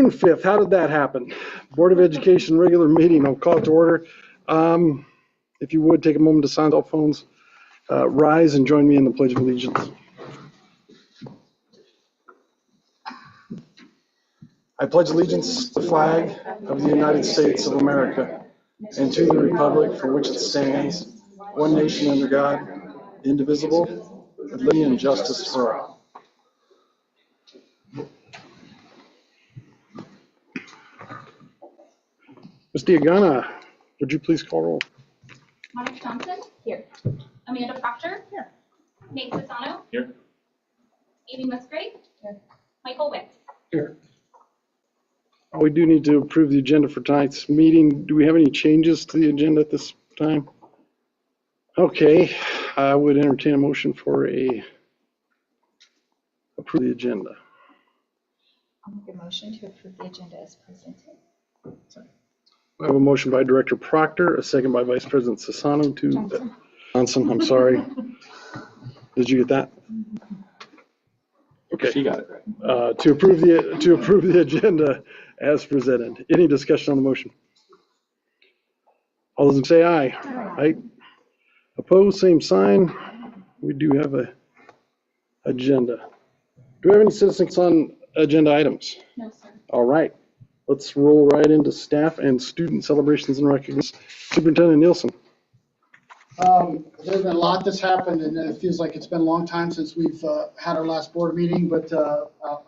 June 5th, how did that happen? Board of Education regular meeting, I'll call it to order. If you would, take a moment to sign cell phones. Rise and join me in the Pledge of Allegiance. I pledge allegiance to the flag of the United States of America and to the republic for which it stands, one nation under God, indivisible, with liberty and justice for all. Ms. Diagana, would you please call roll? Monica Johnson? Here. Amanda Proctor? Here. Nate Fasano? Here. Amy Musgrave? Here. Michael Witt? Here. We do need to approve the agenda for tonight's meeting. Do we have any changes to the agenda at this time? Okay, I would entertain a motion for approve the agenda. I'll make a motion to approve the agenda as presented. I have a motion by Director Proctor, a second by Vice President Sassano Johnson, I'm sorry. Did you get that? Okay. She got it right. To approve the agenda as presented. Any discussion on the motion? All those in say aye. Aye. Opposed, same sign. We do have a agenda. Do we have any citizens on agenda items? No, sir. All right. Let's roll right into staff and student celebrations and recognition. Superintendent Nielsen. There's been a lot that's happened, and it feels like it's been a long time since we've had our last board meeting, but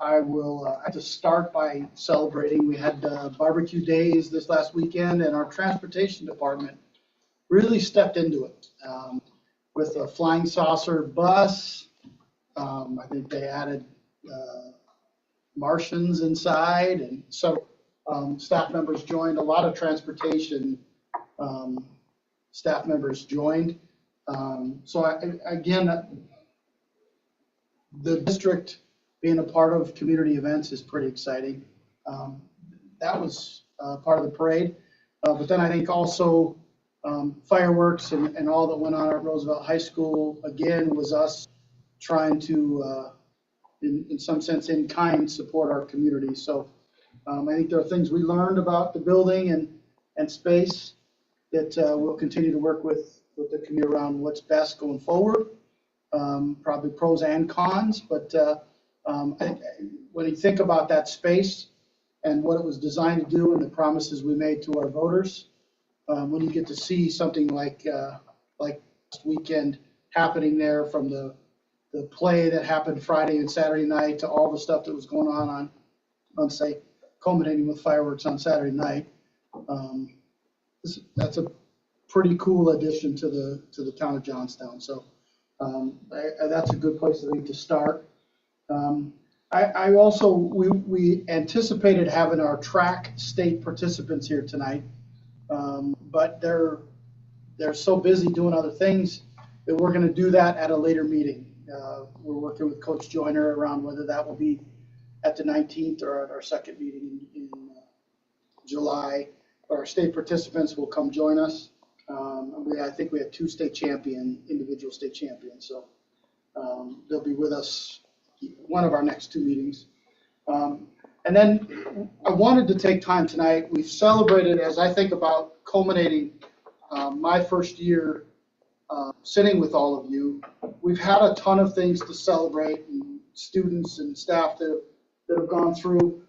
I will have to start by celebrating. We had barbecue days this last weekend, and our transportation department really stepped into it with a flying saucer bus. I think they added Martians inside, and so staff members joined. A lot of transportation staff members joined. Again, the district being a part of community events is pretty exciting. That was part of the parade. But then I think also fireworks and all that went on at Roosevelt High School, again, was us trying to, in some sense, in kind, support our community. So I think there are things we learned about the building and space that we'll continue to work with the community around what's best going forward, probably pros and cons. But when you think about that space and what it was designed to do and the promises we made to our voters, when you get to see something like last weekend happening there, from the play that happened Friday and Saturday night to all the stuff that was going on say, culminating with fireworks on Saturday night, that's a pretty cool addition to the town of Johnstown. So that's a good place, I think, to start. I also, we anticipated having our track state participants here tonight, but they're so busy doing other things that we're going to do that at a later meeting. We're working with Coach Joyner around whether that will be at the 19th or at our second meeting in July. Our state participants will come join us. I think we have two individual state champions. So they'll be with us one of our next two meetings. And then I wanted to take time tonight. We've celebrated, as I think about culminating my first year sitting with all of you, we've had a ton of things to celebrate, and students and staff that have gone through.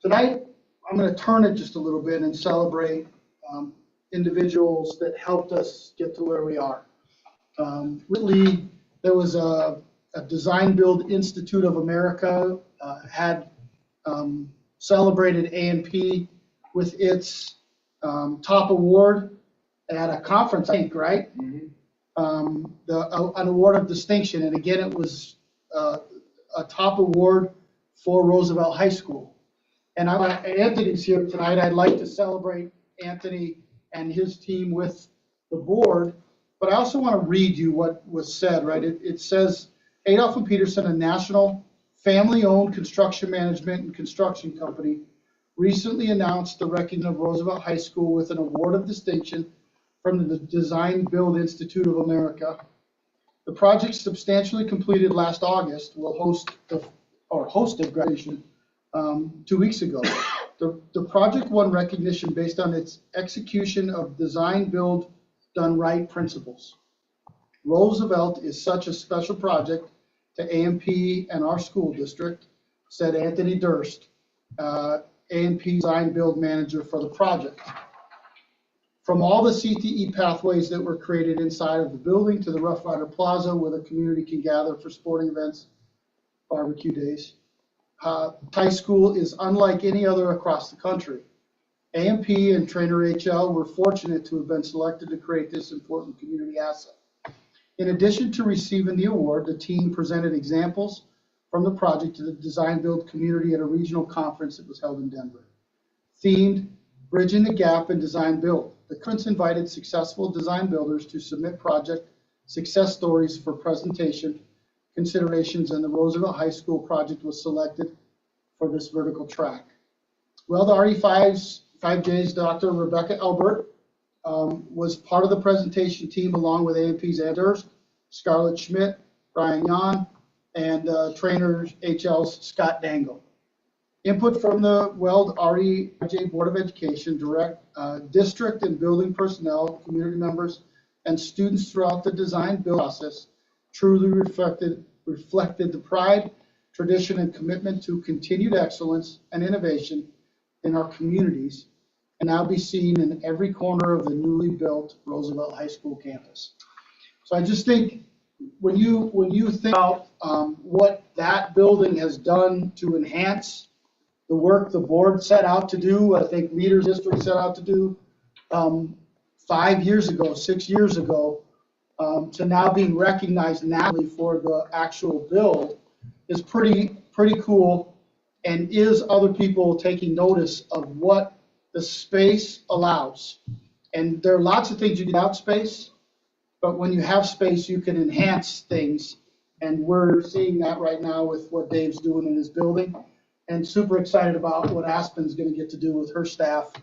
Tonight, I'm going to turn it just a little bit and celebrate individuals that helped us get to where we are. Really, there was a Design Build Institute of America had celebrated A&P with its top award at a conference, I think, right? Mm-hmm. An award of distinction, and again, it was a top award for Roosevelt High School. And Anthony's here tonight. I'd like to celebrate Anthony and his team with the board, but I also want to read you what was said, right? It says, Adolph and Peterson, a national family-owned construction management and construction company, recently announced the recognition of Roosevelt High School with an award of distinction from the Design Build Institute of America. The project, substantially completed last August, will hosted graduation 2 weeks ago. The project won recognition based on its execution of design, build, done right principles. Roosevelt is such a special project to AMP and our school district, said Anthony Durst, AMP design build manager for the project. From all the CTE pathways that were created inside of the building to the Rough Rider Plaza where the community can gather for sporting events, barbecue days, high school is unlike any other across the country. AMP and Trainer HL were fortunate to have been selected to create this important community asset. In addition to receiving the award, the team presented examples from the project to the design build community at a regional conference that was held in Denver. Themed Bridging the Gap in Design Build. The conference invited successful design builders to submit project success stories for presentation considerations, and the Roosevelt High School project was selected for this vertical track. Well, the RE5J's Dr. Rebecca Elbert was part of the presentation team along with AMP's Ed Durst, Scarlett Schmidt, Brian Yan, and Trainer HL's Scott Dangle. Input from the Weld REJ Board of Education, district and building personnel, community members, and students throughout the design build process truly reflected the pride, tradition, and commitment to continued excellence and innovation in our communities, and now be seen in every corner of the newly built Roosevelt High School campus. So I just think when you think about what that building has done to enhance the work the board set out to do, I think Leaders District set out to do 5 years ago, 6 years ago, to now being recognized nationally for the actual build is pretty cool, and is other people taking notice of what the space allows. And there are lots of things you can do without space, but when you have space, you can enhance things. And we're seeing that right now with what Dave's doing in his building, and super excited about what Aspen's going to get to do with her staff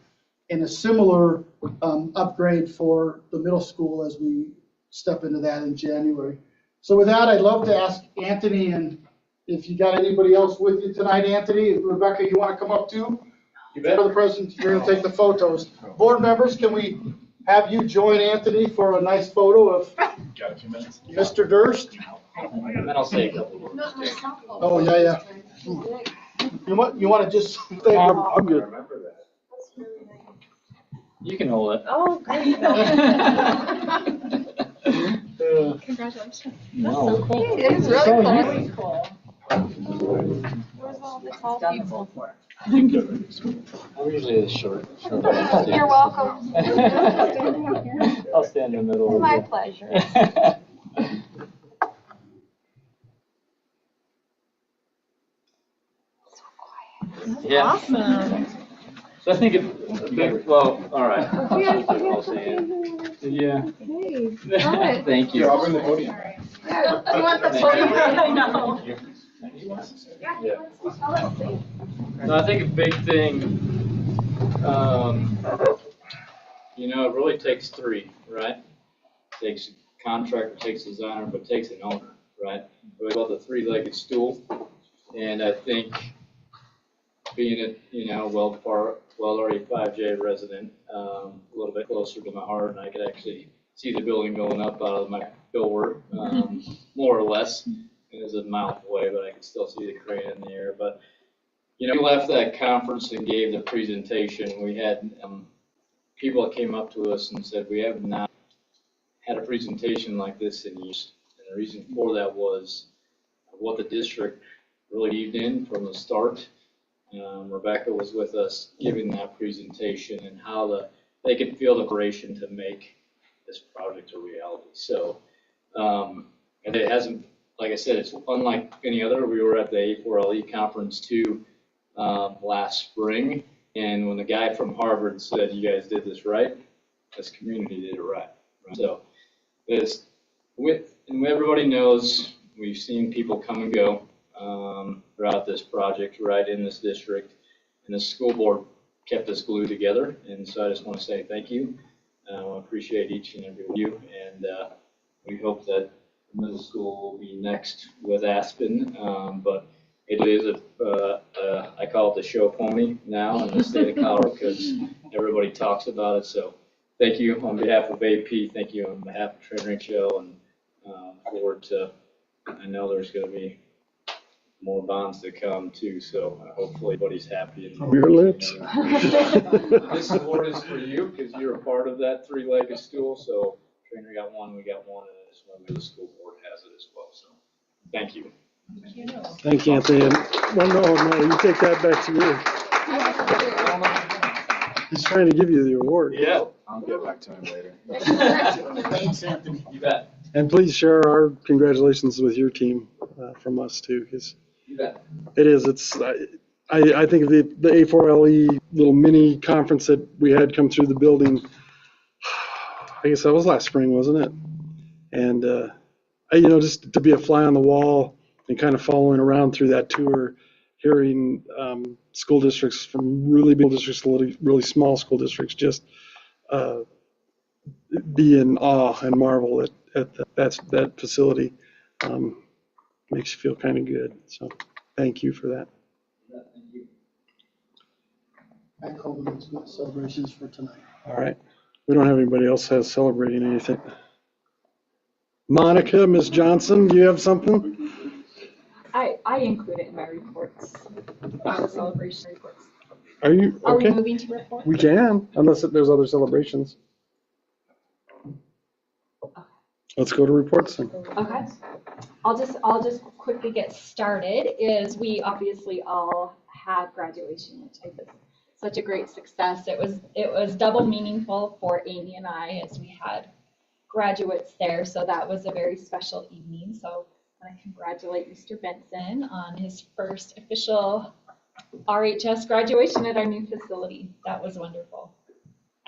in a similar upgrade for the middle school as we step into that in January. So with that, I'd love to ask Anthony, and if you got anybody else with you tonight, Anthony, Rebecca, you want to come up too? You bet. For the president, you're going to take the photos. Board members, can we have you join Anthony for a nice photo of Mr. Durst? And then I'll say a couple words. Oh, yeah. You want to just stay? I'm good. You can hold it. Oh, great. Congratulations. No. It is really cool. Where's all the tall people? I'm usually the short. You're welcome. I'll stand in the middle. My with you. pleasure. Yeah. Awesome. So I think well, all right. I'll say it. Yeah. Hey, Thank you. I'll bring the podium. Do you want the podium? I know. No, I think a big thing, it really takes three, right? It takes a contractor, it takes a designer, but it takes an owner, right? We call it the three-legged stool, and I think being a Weld RE5J resident, a little bit closer to my heart, and I could actually see the building going up out of my billboard, more or less. It was a mile away, but I could still see the crane in the air. But, we left that conference and gave the presentation. We had people that came up to us and said, we have not had a presentation like this in years. And the reason for that was what the district really believed in from the start. Rebecca was with us giving that presentation and how they could feel the operation to make this project a reality. So, and it hasn't, like I said, it's unlike any other. We were at the A4LE conference too last spring, and when the guy from Harvard said, you guys did this right, this community did it right. So, and everybody knows, we've seen people come and go throughout this project, right in this district, and the school board kept us glued together, and so I just want to say thank you. I appreciate each and every one of you, and we hope that middle school will be next with Aspen, but It is I call it the show pony now in the state of Colorado because everybody talks about it. So thank you on behalf of AP. Thank you on behalf of Trent Rachel, and forward to. I know there's going to be more bonds to come too. So hopefully everybody's happy. From your lips. This award is for you because you're a part of that three-legged stool. So Trainer got one, we got one, and I just want to the school board has it as well. So thank you. Thank you, Anthony. And, well, no, you take that back to you. He's trying to give you the award. Yeah. I'll get back to him later. Thanks, Anthony. You bet. And please share our congratulations with your team from us too, because You bet. it is. I think of the A4LE little mini conference that we had come through the building. I guess that was last spring, wasn't it? And just to be a fly on the wall and kind of following around through that tour, hearing school districts from really big districts to really small school districts just be in awe and marvel at that facility makes you feel kind of good. So thank you for that. I call them celebrations for tonight. All right. We don't have anybody else has celebrating anything. Monica, Ms. Johnson, do you have something? I include it in my reports, the celebration reports. Are you Are we okay? moving to reports? We can, unless there's other celebrations. Let's go to reports then. Okay. I'll just quickly get started. We obviously all had graduation, which I think is such a great success. It was double meaningful for Amy and I as we had graduates there. So that was a very special evening. So I want to congratulate Mr. Benson on his first official RHS graduation at our new facility. That was wonderful.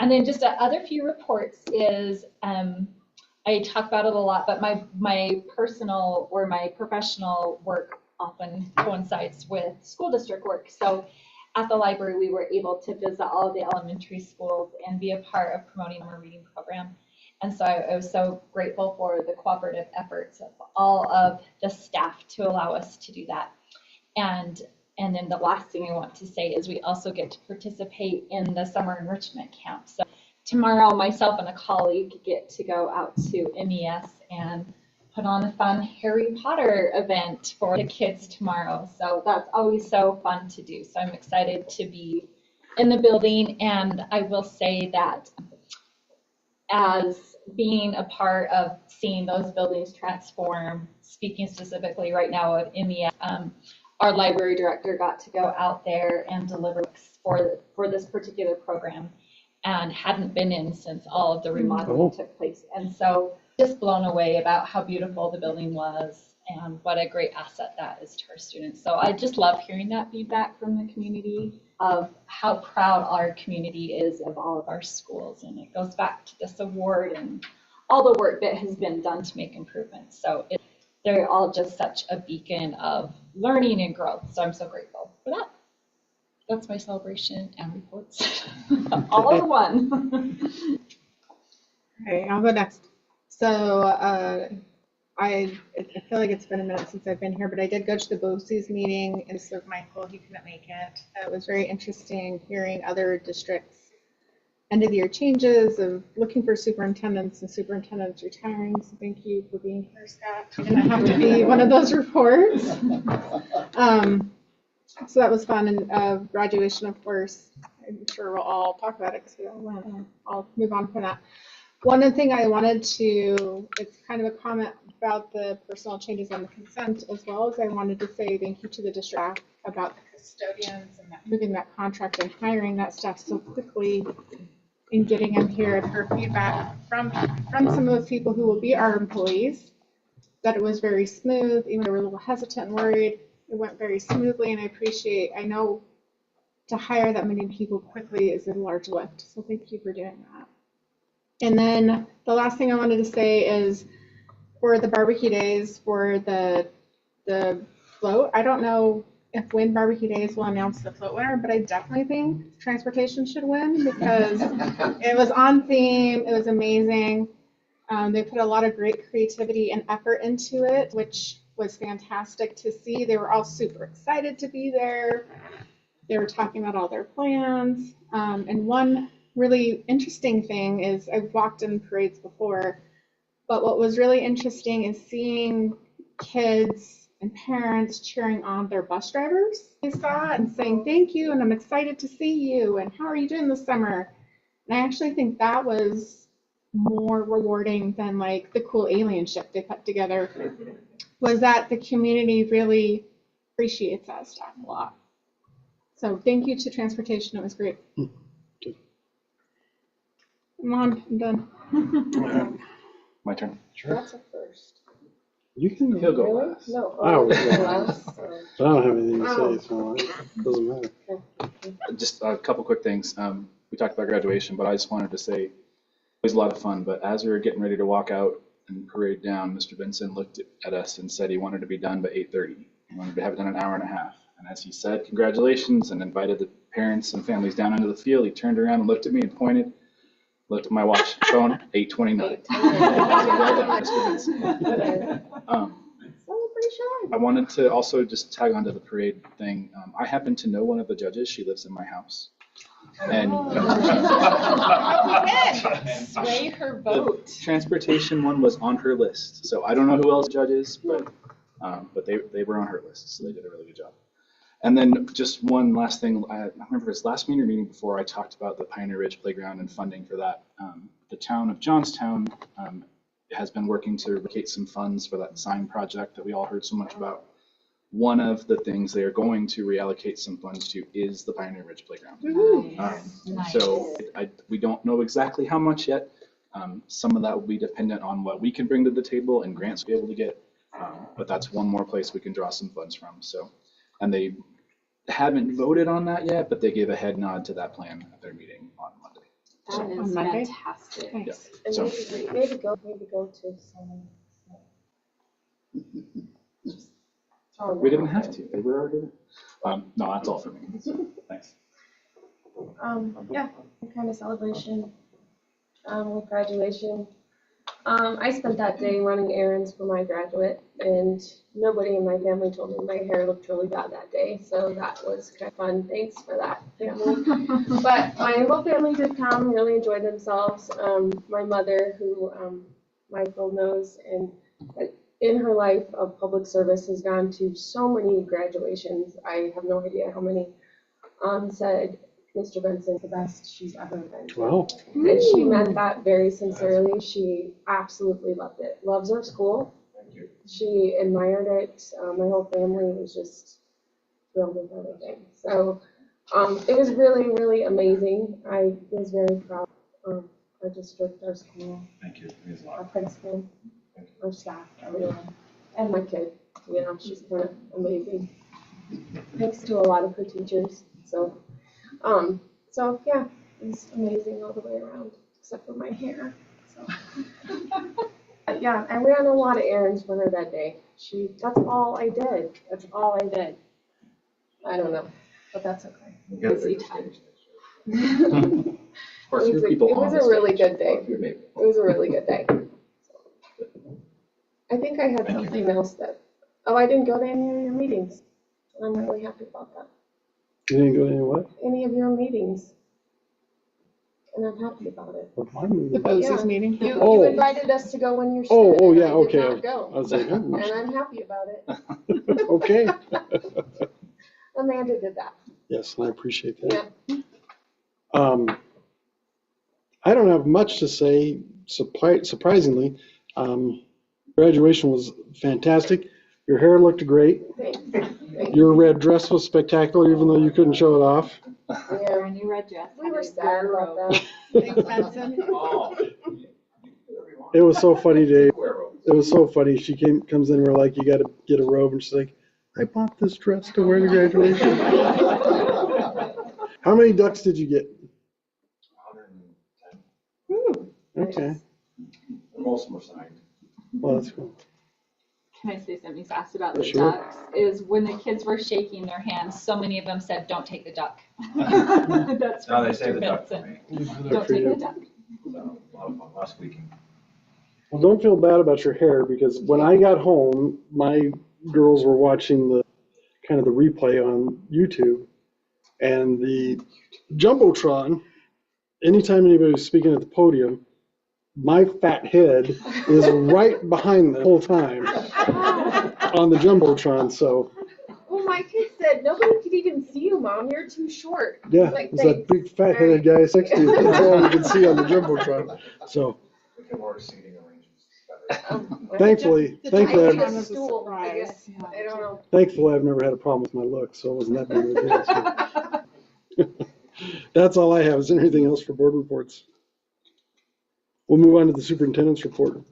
And then just other few reports is, I talk about it a lot, but my personal or my professional work often coincides with school district work. So at the library, we were able to visit all of the elementary schools and be a part of promoting our reading program. And so I was so grateful for the cooperative efforts of all of the staff to allow us to do that. And then the last thing I want to say is we also get to participate in the summer enrichment camp. So tomorrow, myself and a colleague get to go out to MES and put on a fun Harry Potter event for the kids tomorrow. So that's always so fun to do. So I'm excited to be in the building. And I will say that as being a part of seeing those buildings transform, speaking specifically right now of MES, our library director got to go out there and deliver books for this particular program and hadn't been in since all of the remodeling took place. And so just blown away about how beautiful the building was and what a great asset that is to our students. So I just love hearing that feedback from the community of how proud our community is of all of our schools. And it goes back to this award and all the work that has been done to make improvements. So they're all just such a beacon of learning and growth. So I'm so grateful for that. That's my celebration and reports. All in one. Okay, I'll go next. So I feel like it's been a minute since I've been here, but I did go to the BOCES meeting and serve Michael. He couldn't make it. It was very interesting hearing other districts' end of year changes of looking for superintendents and superintendents retiring. So thank you for being here, Scott. And I have to be one of those reports. So that was fun. And graduation, of course, I'm sure we'll all talk about it because we all went. I'll move on from that. One thing I wanted to, it's kind of a comment about the personnel changes on the consent, as well as I wanted to say thank you to the district about the custodians and moving that contract and hiring that staff so quickly and getting them here. I've heard feedback from some of those people who will be our employees that it was very smooth, even though they were a little hesitant and worried. It went very smoothly, and I know to hire that many people quickly is a large lift. So thank you for doing that. And then the last thing I wanted to say is for the barbecue days for the float, I don't know if Win Barbecue Days will announce the float winner, but I definitely think transportation should win because it was on theme. It was amazing. They put a lot of great creativity and effort into it, which was fantastic to see. They were all super excited to be there. They were talking about all their plans. And one really interesting thing is I've walked in parades before, but what was really interesting is seeing kids and parents cheering on their bus drivers. They saw it and saying, thank you, and I'm excited to see you, and how are you doing this summer? And I actually think that was more rewarding than like the cool alien ship they put together, was that the community really appreciates that stuff a lot. So thank you to transportation, it was great. Come on, I'm done. My turn. That's a first. You can. He'll go Really? last. No. I always oh, go last, But I don't have anything to say, so it doesn't matter. Just a couple quick things. We talked about graduation, but I just wanted to say it was a lot of fun. But as we were getting ready to walk out and parade down, Mr. Benson looked at us and said he wanted to be done by 8:30. He wanted to have it done an hour and a half. And as he said, congratulations, and invited the parents and families down into the field, he turned around and looked at me and pointed, looked at my watch phone, 8:29. Well done, Mr. Benson. I wanted to also just tag onto the parade thing. I happen to know one of the judges. She lives in my house. And Sway her the vote. transportation one was on her list. So I don't know who else judges, but they were on her list. So they did a really good job. And then just one last thing. I remember his last meeting before I talked about the Pioneer Ridge Playground and funding for that. The town of Johnstown has been working to allocate some funds for that sign project that we all heard so much about. One of the things they are going to reallocate some funds to is the Pioneer Ridge Playground. Nice. So we don't know exactly how much yet. Some of that will be dependent on what we can bring to the table and grants we'll be able to get. But that's one more place we can draw some funds from. So, and they haven't voted on that yet, but they gave a head nod to that plan at their meeting on Monday. That is On Monday? fantastic. Thanks. And So- maybe go to some. We didn't have to. They were already there. No, that's all for me. Thanks. Yeah, kind of celebration with graduation. I spent that day running errands for my graduate, and nobody in my family told me my hair looked really bad that day, so that was kind of fun. Thanks for that, family. But my whole family did come, really enjoyed themselves. My mother, who Michael knows, and in her life of public service has gone to so many graduations. I have no idea how many. Said Mr. Benson's the best she's ever been to. Wow. And she meant that very sincerely. She absolutely loved it. Loves her school. She admired it. My whole family was just thrilled with everything. So it was really, really amazing. I was very proud of our district, our school, our principal, our staff, everyone, and my kid. You know, she's kind of amazing. Thanks to a lot of her teachers. So yeah, it was amazing all the way around, except for my hair. So yeah, I ran a lot of errands for her that day. That's all I did. That's all I did. I don't know, but that's okay. Busy time. Of course, It your people was on a the really stage. good day. It was a really good day. I think I had something else I didn't go to any of your meetings. I'm really happy about that. You didn't go to any what? Any of your meetings. And I'm happy about it. What my movie? The BOSES Yeah. meeting. You Oh. invited us to go when you said. Oh, yeah, I did okay. not I go. was like, And I'm happy about it. okay. Amanda did that. Yes, I appreciate that. Yeah. I don't have much to say, surprisingly. Graduation was fantastic. Your hair looked great. Thanks. Your red dress was spectacular, even though you couldn't show it off. Yeah. Our new red dress. We were sad about that. Thanks, Benson. It was so funny, Dave. It was so funny. She comes in, we're like, you got to get a robe. And she's like, I bought this dress to wear to graduation. How many ducks did you get? 110. Okay. Most of them were signed. Well, that's cool. Can I say something fast about the Sure. ducks? Is when the kids were shaking their hands, so many of them said, "Don't take the duck." That's Now from they say Mr. the duck for Benson. me. Don't take the duck. So, a lot of fun last weekend. Well, don't feel bad about your hair because when I got home, my girls were watching the kind of the replay on YouTube, and the Jumbotron, anytime anybody was speaking at the podium, my fat head is right behind the whole time on the Jumbotron, so Well, my kids said, nobody could even see you, Mom, you're too short. yeah, Like, it was that big fat headed guy next to you. That's all we could see on the Jumbotron. So We can order seating arrangements. thankfully, The thankfully, Jumbotron I've, was a Stool, I surprise, guess. yeah. I don't know. thankfully I've never had a problem with my looks, so it wasn't that big of a deal. So. That's all I have. Is there anything else for board reports? We'll move on to the superintendent's report.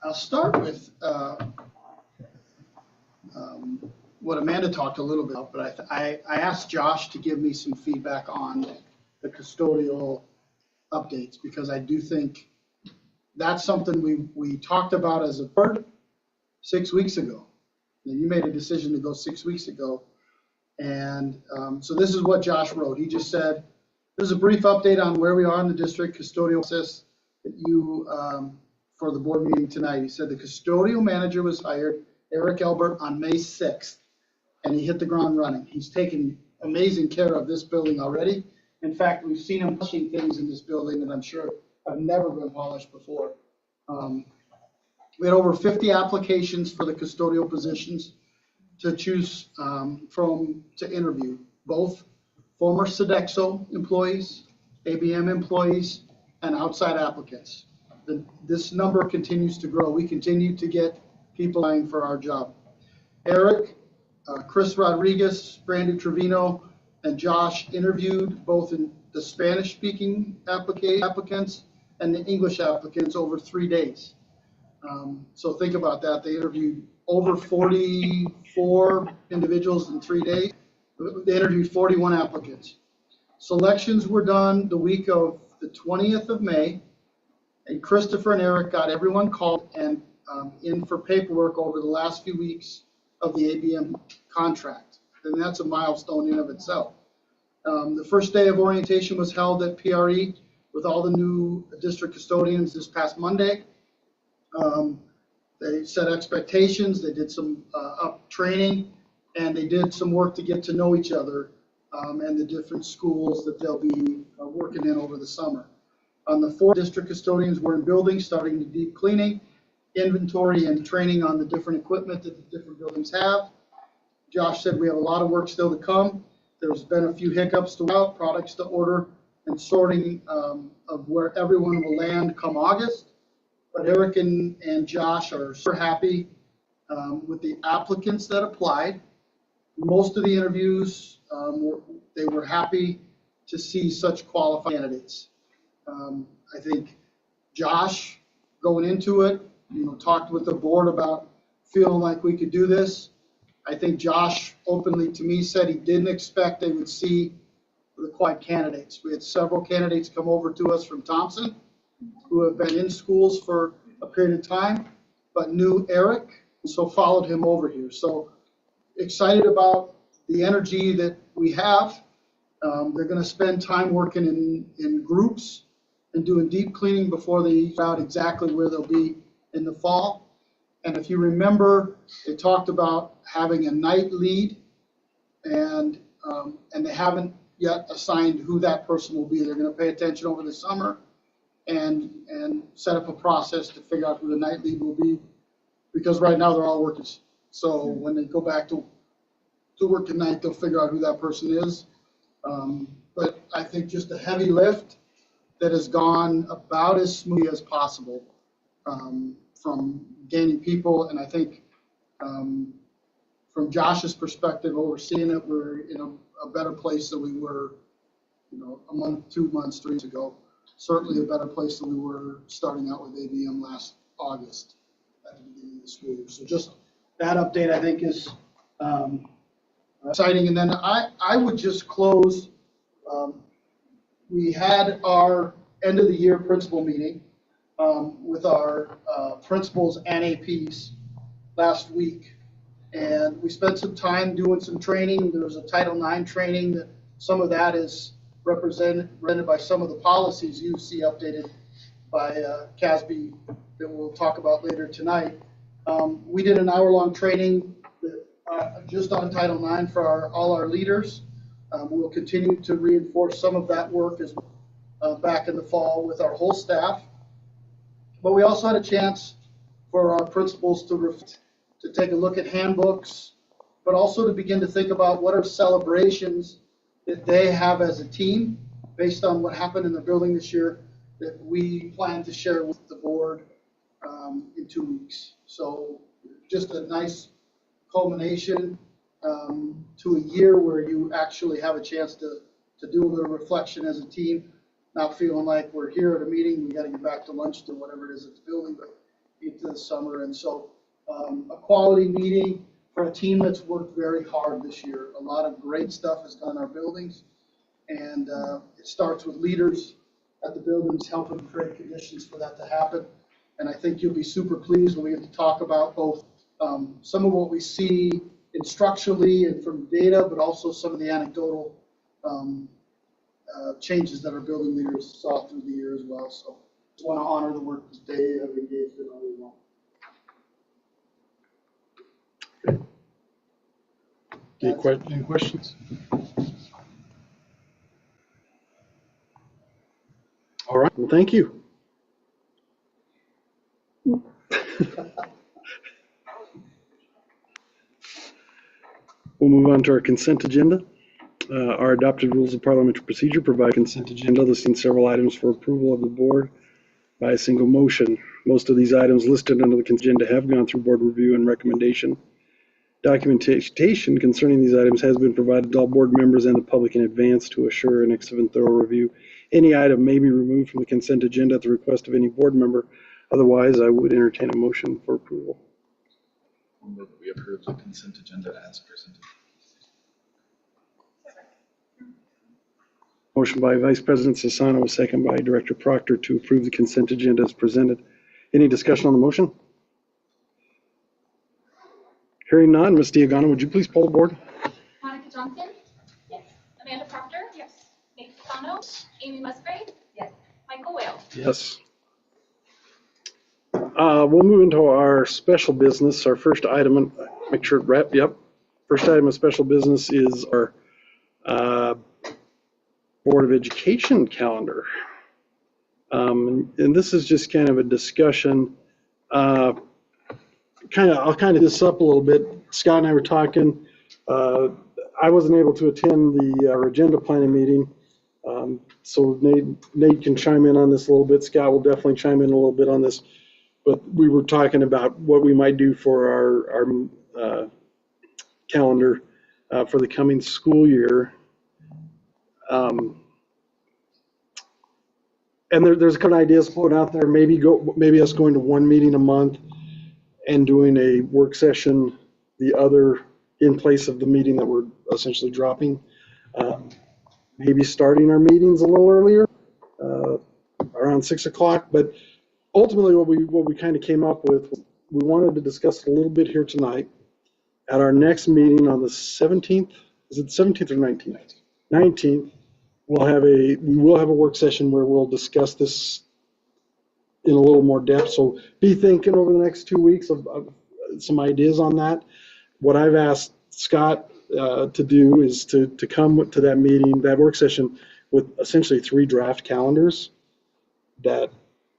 I'll start with what Amanda talked a little bit about, but I asked Josh to give me some feedback on the custodial updates, because I do think that's something we talked about as a board 6 weeks ago. And you made a decision to go 6 weeks ago. And so this is what Josh wrote. He just said, there's a brief update on where we are in the district custodial process that you, for the board meeting tonight. He said the custodial manager was hired, Eric Albert, on May 6th, and he hit the ground running. He's taken amazing care of this building already. In fact, we've seen him pushing things in this building that I'm sure have never been polished before. We had over 50 applications for the custodial positions to choose from to interview, both former Sodexo employees, ABM employees, and outside applicants. This number continues to grow. We continue to get people applying for our job. Eric, Chris Rodriguez, Brandon Trevino, and Josh interviewed both in the Spanish-speaking applicants and the English applicants over 3 days. So think about that. They interviewed over 44 individuals in 3 days. They interviewed 41 applicants. Selections were done the week of the 20th of May, and Christopher and Eric got everyone called and in for paperwork over the last few weeks of the ABM contract. And that's a milestone in of itself. The first day of orientation was held at PRE with all the new district custodians this past Monday. They set expectations, they did some up training, and they did some work to get to know each other and the different schools that they'll be working in over the summer. On the 4 district custodians were in buildings, starting the deep cleaning, inventory, and training on the different equipment that the different buildings have. Josh said we have a lot of work still to come. There's been a few hiccups throughout, products to order, and sorting of where everyone will land come August. But Eric and Josh are super happy with the applicants that applied. Most of the interviews, they were happy to see such qualified candidates. I think Josh, going into it, talked with the board about feeling like we could do this. I think Josh openly to me said he didn't expect they would see the qualified candidates. We had several candidates come over to us from Thompson who have been in schools for a period of time, but knew Eric, so followed him over here. So excited about the energy that we have. They're going to spend time working in groups and doing deep cleaning before they figure out exactly where they'll be in the fall. And if you remember, they talked about having a night lead, and they haven't yet assigned who that person will be. They're going to pay attention over the summer and set up a process to figure out who the night lead will be, because right now they're all working. So when they go back to work tonight, they'll figure out who that person is. But I think just a heavy lift that has gone about as smoothly as possible from gaining people. And I think from Josh's perspective, overseeing it, we're in a better place than we were, a month, 2 months, 3 months ago. Certainly a better place than we were starting out with ABM last August at the beginning of the school year. So just that update, I think, is exciting. And then I would just close. We had our end of the year principal meeting with our principals and APs last week. And we spent some time doing some training. There was a Title IX training that some of that is represented by some of the policies you see updated by CASB that we'll talk about later tonight. We did an hour-long training just on Title IX for all our leaders. We'll continue to reinforce some of that work as back in the fall with our whole staff. But we also had a chance for our principals to take a look at handbooks, but also to begin to think about what are celebrations that they have as a team based on what happened in the building this year that we plan to share with the board in 2 weeks. So just a nice culmination to a year where you actually have a chance to do a little reflection as a team, not feeling like we're here at a meeting, we got to get back to lunch to whatever it is at the building, but into the summer. And so a quality meeting for a team that's worked very hard this year. A lot of great stuff has done in our buildings, and it starts with leaders at the buildings helping create conditions for that to happen. And I think you'll be super pleased when we get to talk about both some of what we see instructionally and from data, but also some of the anecdotal changes that our building leaders saw through the year as well. So just want to honor the work that they have engaged in all year long. Any questions? All right, well, thank you. We'll move on to our consent agenda. Our adopted rules of parliamentary procedure provide consent agenda listing several items for approval of the board by a single motion. Most of these items listed under the consent agenda have gone through board review and recommendation. Documentation concerning these items has been provided to all board members and the public in advance to assure an excellent and thorough review. Any item may be removed from the consent agenda at the request of any board member. Otherwise, I would entertain a motion for approval. I'll move that we approve the consent agenda as presented. Motion by Vice President Sassano, second by Director Proctor to approve the consent agenda as presented. Any discussion on the motion? Hearing none, Ms. Diagano, would you please poll the board? Monica Johnson? Yes. Amanda Proctor? Yes. Nate Fasano? Amy Musgrave? Yes. Michael Whale? Yes. We'll move into our special business. Our first item, and make sure it wrap, yep. First item of special business is our Board of Education calendar. And this is just kind of a discussion. I'll kind of this up a little bit. Scott and I were talking. I wasn't able to attend the agenda planning meeting. So Nate can chime in on this a little bit. Scott will definitely chime in a little bit on this. But we were talking about what we might do for our calendar for the coming school year. And there's kind of ideas floating out there. Maybe us going to one meeting a month and doing a work session, the other in place of the meeting that we're essentially dropping. Maybe starting our meetings a little earlier, around 6 o'clock. But ultimately, what we kind of came up with, we wanted to discuss a little bit here tonight. At our next meeting on the 17th, is it 17th or 19th? 19th, we will have a work session where we'll discuss this in a little more depth. So be thinking over the next 2 weeks of some ideas on that. What I've asked Scott to do is to come to that meeting, that work session, with essentially 3 draft calendars that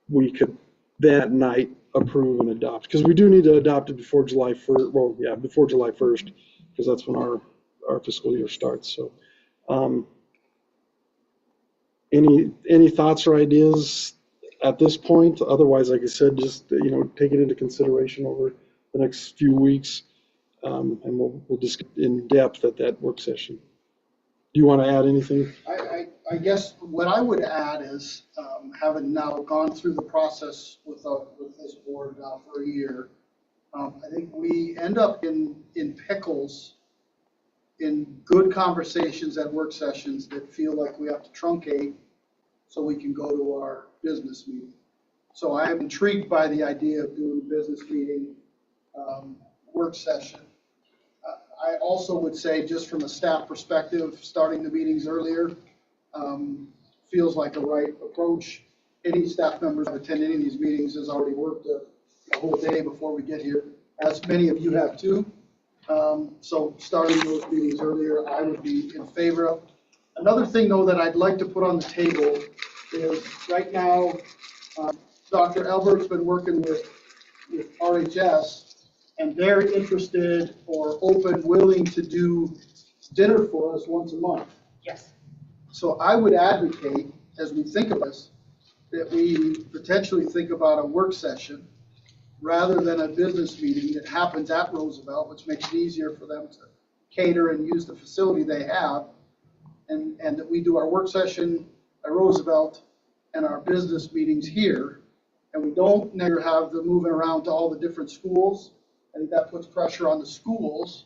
we could that night approve and adopt. Because we do need to adopt it before July 1st. Well, yeah, before July 1st, because that's when our fiscal year starts. So any thoughts or ideas at this point? Otherwise, like I said, just take it into consideration over the next few weeks, and we'll discuss in depth at that work session. Do you want to add anything? I guess what I would add is, having now gone through the process with this board now for a year, I think we end up in pickles in good conversations at work sessions that feel like we have to truncate so we can go to our business meeting. So I am intrigued by the idea of doing a business meeting work session. I also would say, just from a staff perspective, starting the meetings earlier feels like a right approach. any staff members that attend any of these meetings has already worked a whole day before we get here, as many of you have too. So starting those meetings earlier, I would be in favor of. Another thing though that I'd like to put on the table is right now, Dr. Albert's been working with RHS, and they're interested or open, willing to do dinner for us once a month. Yes. So I would advocate, as we think of this, that we potentially think about a work session rather than a business meeting that happens at Roosevelt, which makes it easier for them to cater and use the facility they have. And that we do our work session at Roosevelt and our business meetings here. And we don't never have the moving around to all the different schools. I think that puts pressure on the schools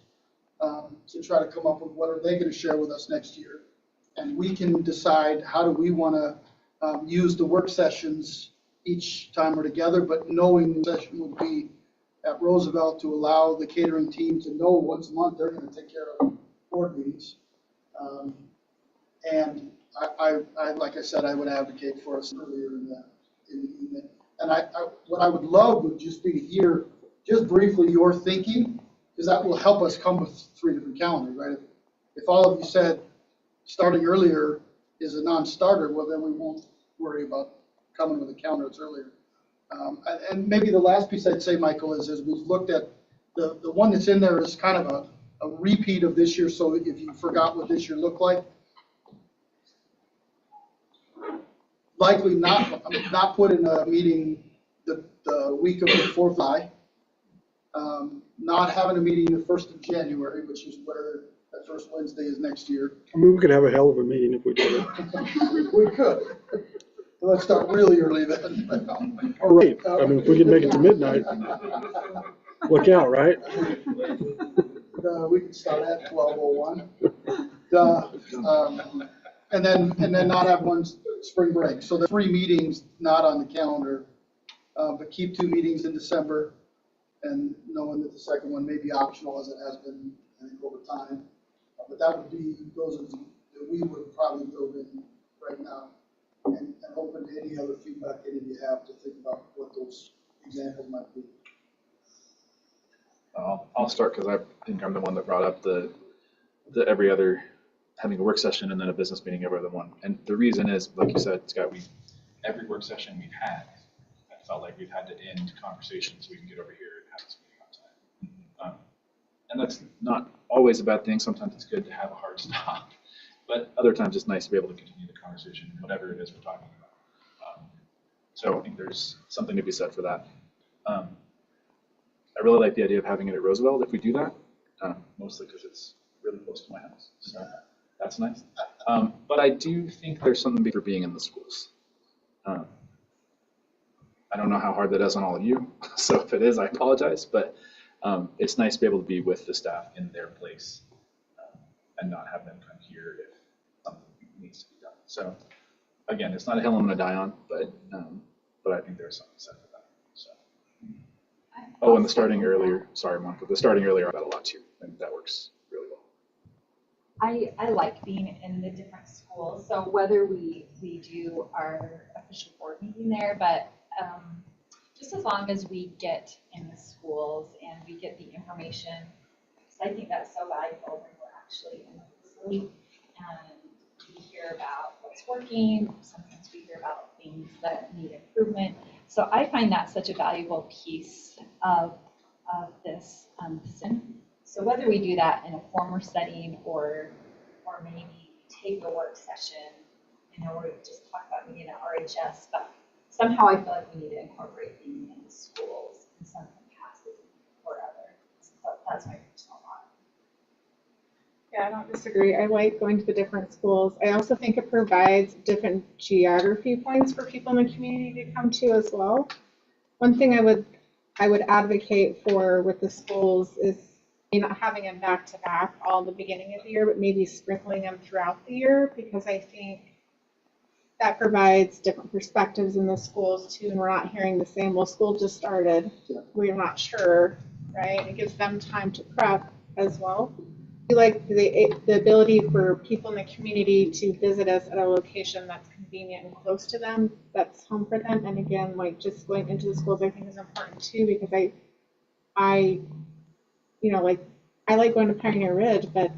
to try to come up with what are they going to share with us next year. And we can decide how do we want to use the work sessions each time we're together, but knowing the session would be at Roosevelt to allow the catering team to know once a month they're going to take care of board meetings. And I, like I said, I would advocate for us earlier in the evening. And what I would love would just be to hear just briefly your thinking, because that will help us come with 3 different calendars, right? If all of you said starting earlier is a non-starter, well, then we won't worry about coming with a calendar that's earlier. And maybe the last piece I'd say, Michael, is as we've looked at the one that's in there is kind of a repeat of this year. So if you forgot what this year looked like, likely not put in a meeting the week of the 4th of July, not having a meeting the 1st of January, which is where that first Wednesday is next year. I mean, we could have a hell of a meeting if we did it. We could. Well, let's start really early then. All right, I mean, if we could make it to midnight, look out, right? We could start at 12:01. And then not have one spring break. So the 3 meetings not on the calendar, but keep 2 meetings in December, and knowing that the second one may be optional as it has been, I think, over time. But that would be, those are that we would probably build in right now, and open to any other feedback any of you have to think about what those examples might be. I'll start because I think I'm the one that brought up the every other, having a work session and then a business meeting every other one. And the reason is, like you said, Scott, every work session we've had, I felt like we've had to end conversations so we can get over here and have this meeting on time. And that's not always a bad thing. Sometimes it's good to have a hard stop, but other times it's nice to be able to continue the conversation, whatever it is we're talking about. So I think there's something to be said for that. I really like the idea of having it at Roosevelt if we do that, mostly because it's really close to my house. So that's nice. But I do think there's something for being in the schools. I don't know how hard that is on all of you. So if it is, I apologize. But it's nice to be able to be with the staff in their place and not have them come here if something needs to be done. So again, it's not a hill I'm going to die on, but I think there's something said for that. So. Oh, and the starting earlier. Sorry, Monica. The starting earlier about a lot too, and that works really well. I like being in the different schools, so whether we do our official board meeting there, but just as long as we get in the schools and we get the information, because I think that's so valuable when we're actually in the facility and we hear about what's working. Sometimes we hear about things that need improvement. So I find that such a valuable piece of this position. So whether we do that in a former setting or maybe take a work session, or just talk about meeting at RHS, but somehow I feel like we need to incorporate being in the schools in some capacity or other. So that's my personal thought. Yeah, I don't disagree. I like going to the different schools. I also think it provides different geography points for people in the community to come to as well. One thing I would advocate for with the schools is not having them back to back all the beginning of the year, but maybe sprinkling them throughout the year, because I think that provides different perspectives in the schools too, and we're not hearing the same, well, school just started, we're not sure, right? It gives them time to prep as well. like the ability for people in the community to visit us at a location that's convenient and close to them, that's home for them. And again, like just going into the schools, I think is important too, because I, you know, like I like going to Pioneer Ridge, but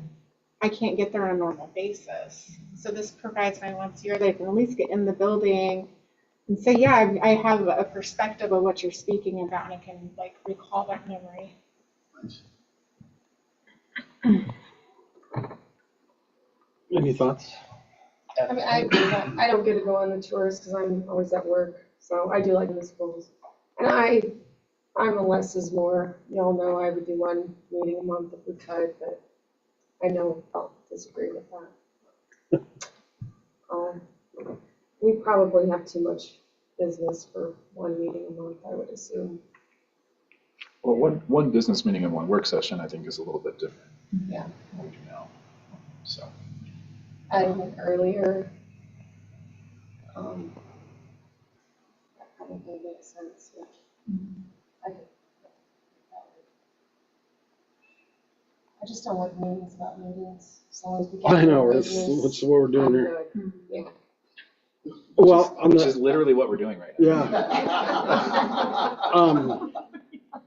I can't get there on a normal basis. So this provides my once a year that I can at least get in the building and say, yeah, I have a perspective of what you're speaking about, and I can like recall that memory. Any thoughts? I mean, I agree that I don't get to go on the tours because I'm always at work, so I do like the schools. And I'm a less is more. Y'all know I would do one meeting a month if we could, but I know I'll disagree with that. We probably have too much business for one meeting a month, I would assume. Well, one business meeting and one work session, I think, is a little bit different. Yeah. Than we do now. So. Adding it earlier, that probably makes sense. Yeah. I just don't like meetings about meetings, as long as we get. I know, the that's business, what we're doing I'm here. good. Yeah. Well, Which is literally what we're doing right now. Yeah.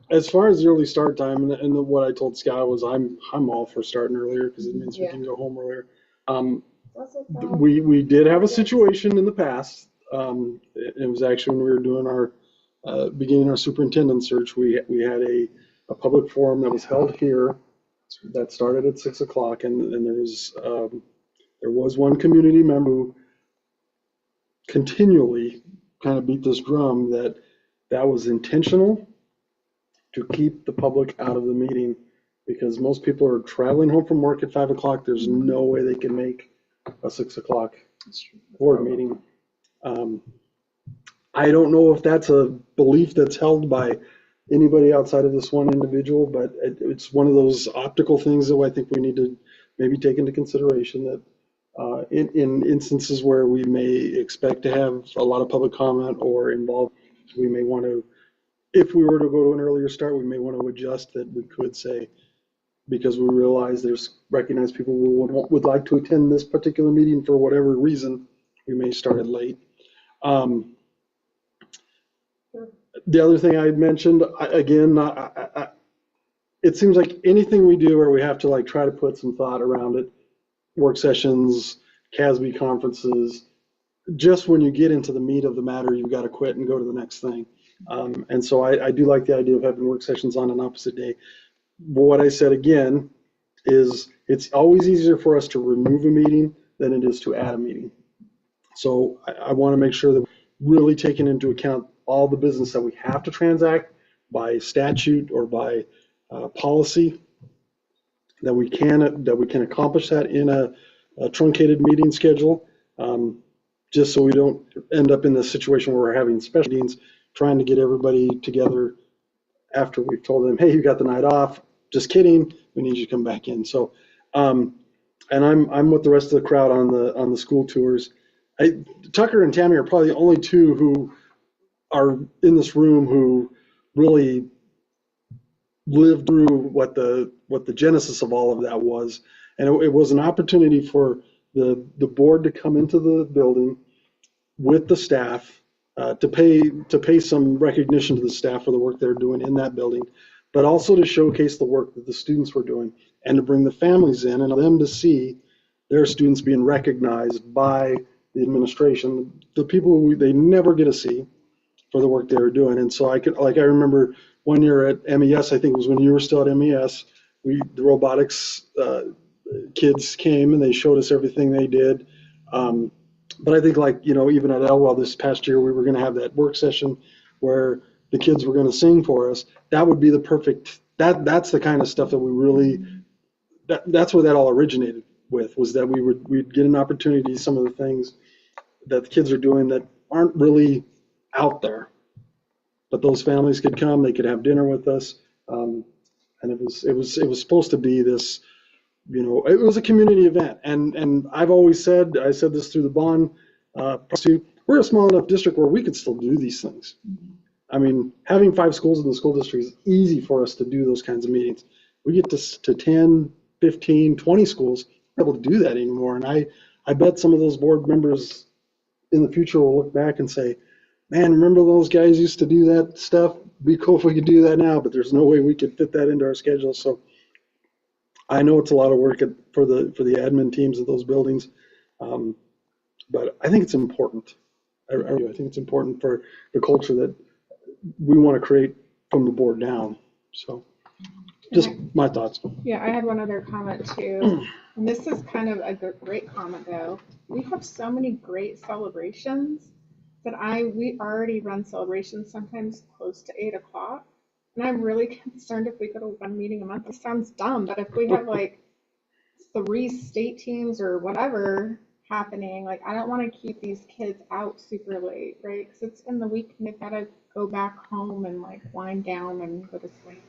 As far as the early start time, and what I told Scott was I'm all for starting earlier because it means we Yeah. can go home earlier. That's it, We did have a situation in the past. It was actually when we were doing our beginning our superintendent search. We had a public forum that was held here that started at 6 o'clock, and there was one community member who continually kind of beat this drum that was intentional to keep the public out of the meeting, because most people are traveling home from work at 5 o'clock. There's no way they can make a 6 o'clock board meeting. I don't know if that's a belief that's held by anybody outside of this one individual, but it's one of those optical things that I think we need to maybe take into consideration, that in instances where we may expect to have a lot of public comment or involved, we may want to, if we were to go to an earlier start, we may want to adjust that. We could say, because we realize recognize people who would like to attend this particular meeting for whatever reason, we may start it late. The other thing I had mentioned, it seems like anything we do where we have to like try to put some thought around it, work sessions, CASB conferences, just when you get into the meat of the matter, you've got to quit and go to the next thing. And so I do like the idea of having work sessions on an opposite day. But what I said again is it's always easier for us to remove a meeting than it is to add a meeting. So I want to make sure that we're really taking into account all the business that we have to transact by statute or by policy, that we can accomplish that in a truncated meeting schedule, just so we don't end up in the situation where we're having special meetings, trying to get everybody together after we've told them, hey, you got the night off. Just kidding. We need you to come back in. So, and I'm with the rest of the crowd on the school tours. Tucker and Tammy are probably the only two who are in this room who really lived through what the genesis of all of that was. And it was an opportunity for the board to come into the building with the staff, to pay some recognition to the staff for the work they're doing in that building, but also to showcase the work that the students were doing and to bring the families in and them to see their students being recognized by the administration, the people who they never get to see for the work they were doing. And so I remember one year at MES, I think it was when you were still at MES, the robotics kids came and they showed us everything they did. But I think even at Elwell this past year, we were going to have that work session where the kids were going to sing for us. That would be the perfect, that's the kind of stuff that we really, that's where that all originated with, was that we'd get an opportunity to some of the things that the kids are doing that aren't really out there. But those families could come, they could have dinner with us. And it was supposed to be this, it was a community event. And I've always said, I said this through the bond, we're a small enough district where we could still do these things. I mean, having 5 schools in the school district is easy for us to do those kinds of meetings. We get to 10, 15, 20 schools able to do that anymore. And I bet some of those board members in the future will look back and say, man, remember those guys used to do that stuff? It'd be cool if we could do that now, but there's no way we could fit that into our schedule. So I know it's a lot of work for the admin teams of those buildings, but I think it's important. I think it's important for the culture that we want to create from the board down. So just my thoughts. Yeah, I had one other comment too. And this is kind of a great comment though. We have so many great celebrations that we already run celebrations sometimes close to 8 o'clock. And I'm really concerned if we go to one meeting a month. This sounds dumb, but if we have like 3 state teams or whatever happening, like I don't want to keep these kids out super late, right? Because it's in the week and they've got to go back home and like wind down and go to sleep.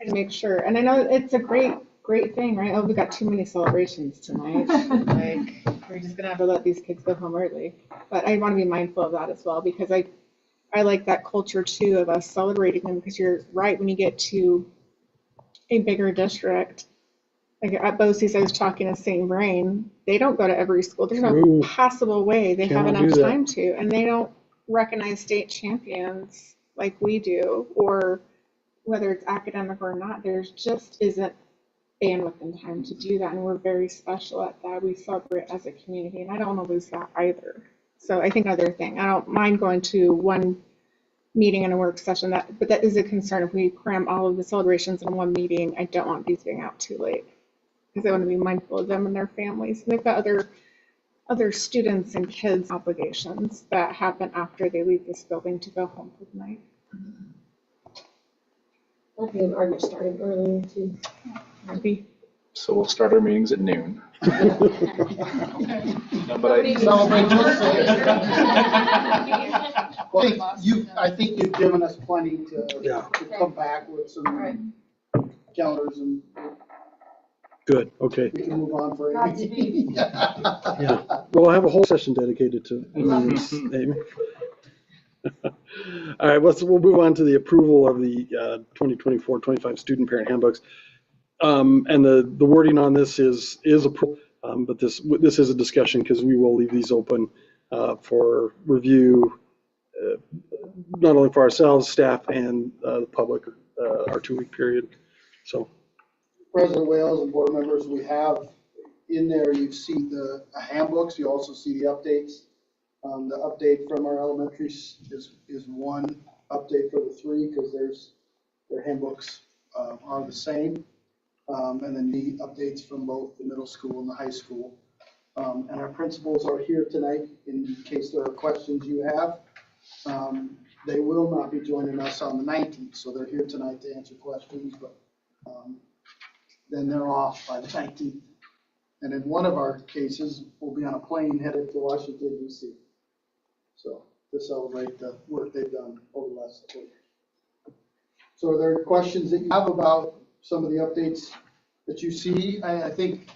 And make sure. And I know it's a great thing, right? Oh, we got too many celebrations tonight. Like we're just gonna have to let these kids go home early. But I want to be mindful of that as well because I like that culture too of us celebrating them because you're right, when you get to a bigger district, like at BOCES, I was talking to St. Vrain, they don't go to every school. There's no possible way they have enough time to, and they don't recognize state champions like we do, or whether it's academic or not, there's just isn't bandwidth and time to do that, and we're very special at that. We celebrate as a community, and I don't want to lose that either. So I think another thing, I don't mind going to one meeting and a work session, but that is a concern. If we cram all of the celebrations in one meeting, I don't want these being out too late because I want to be mindful of them and their families. And they've got other students and kids obligations that happen after they leave this building to go home for the night. I think ours are starting earlier too. Maybe. So we'll start our meetings at noon. No, but I think you've given us plenty to come back with some calendars and Good, okay. we can move on for Godspeed. Yeah, well, I have a whole session dedicated to this, Amy. All right, we'll move on to the approval of the 2024-25 student parent handbooks. And the wording on this is approved, but this is a discussion because we will leave these open for review, not only for ourselves, staff, and the public, our 2-week period. So. President Wales and board members, we have in there, you see the handbooks, you also see the updates. The update from our elementary is one update for the 3 because their handbooks are the same. And then the updates from both the middle school and the high school. And our principals are here tonight in case there are questions you have. They will not be joining us on the 19th, so they're here tonight to answer questions, but then they're off by the 19th. And in one of our cases, we'll be on a plane headed to Washington, D.C. So to celebrate the work they've done over the last couple of years. So are there questions that you have about some of the updates that you see? I think,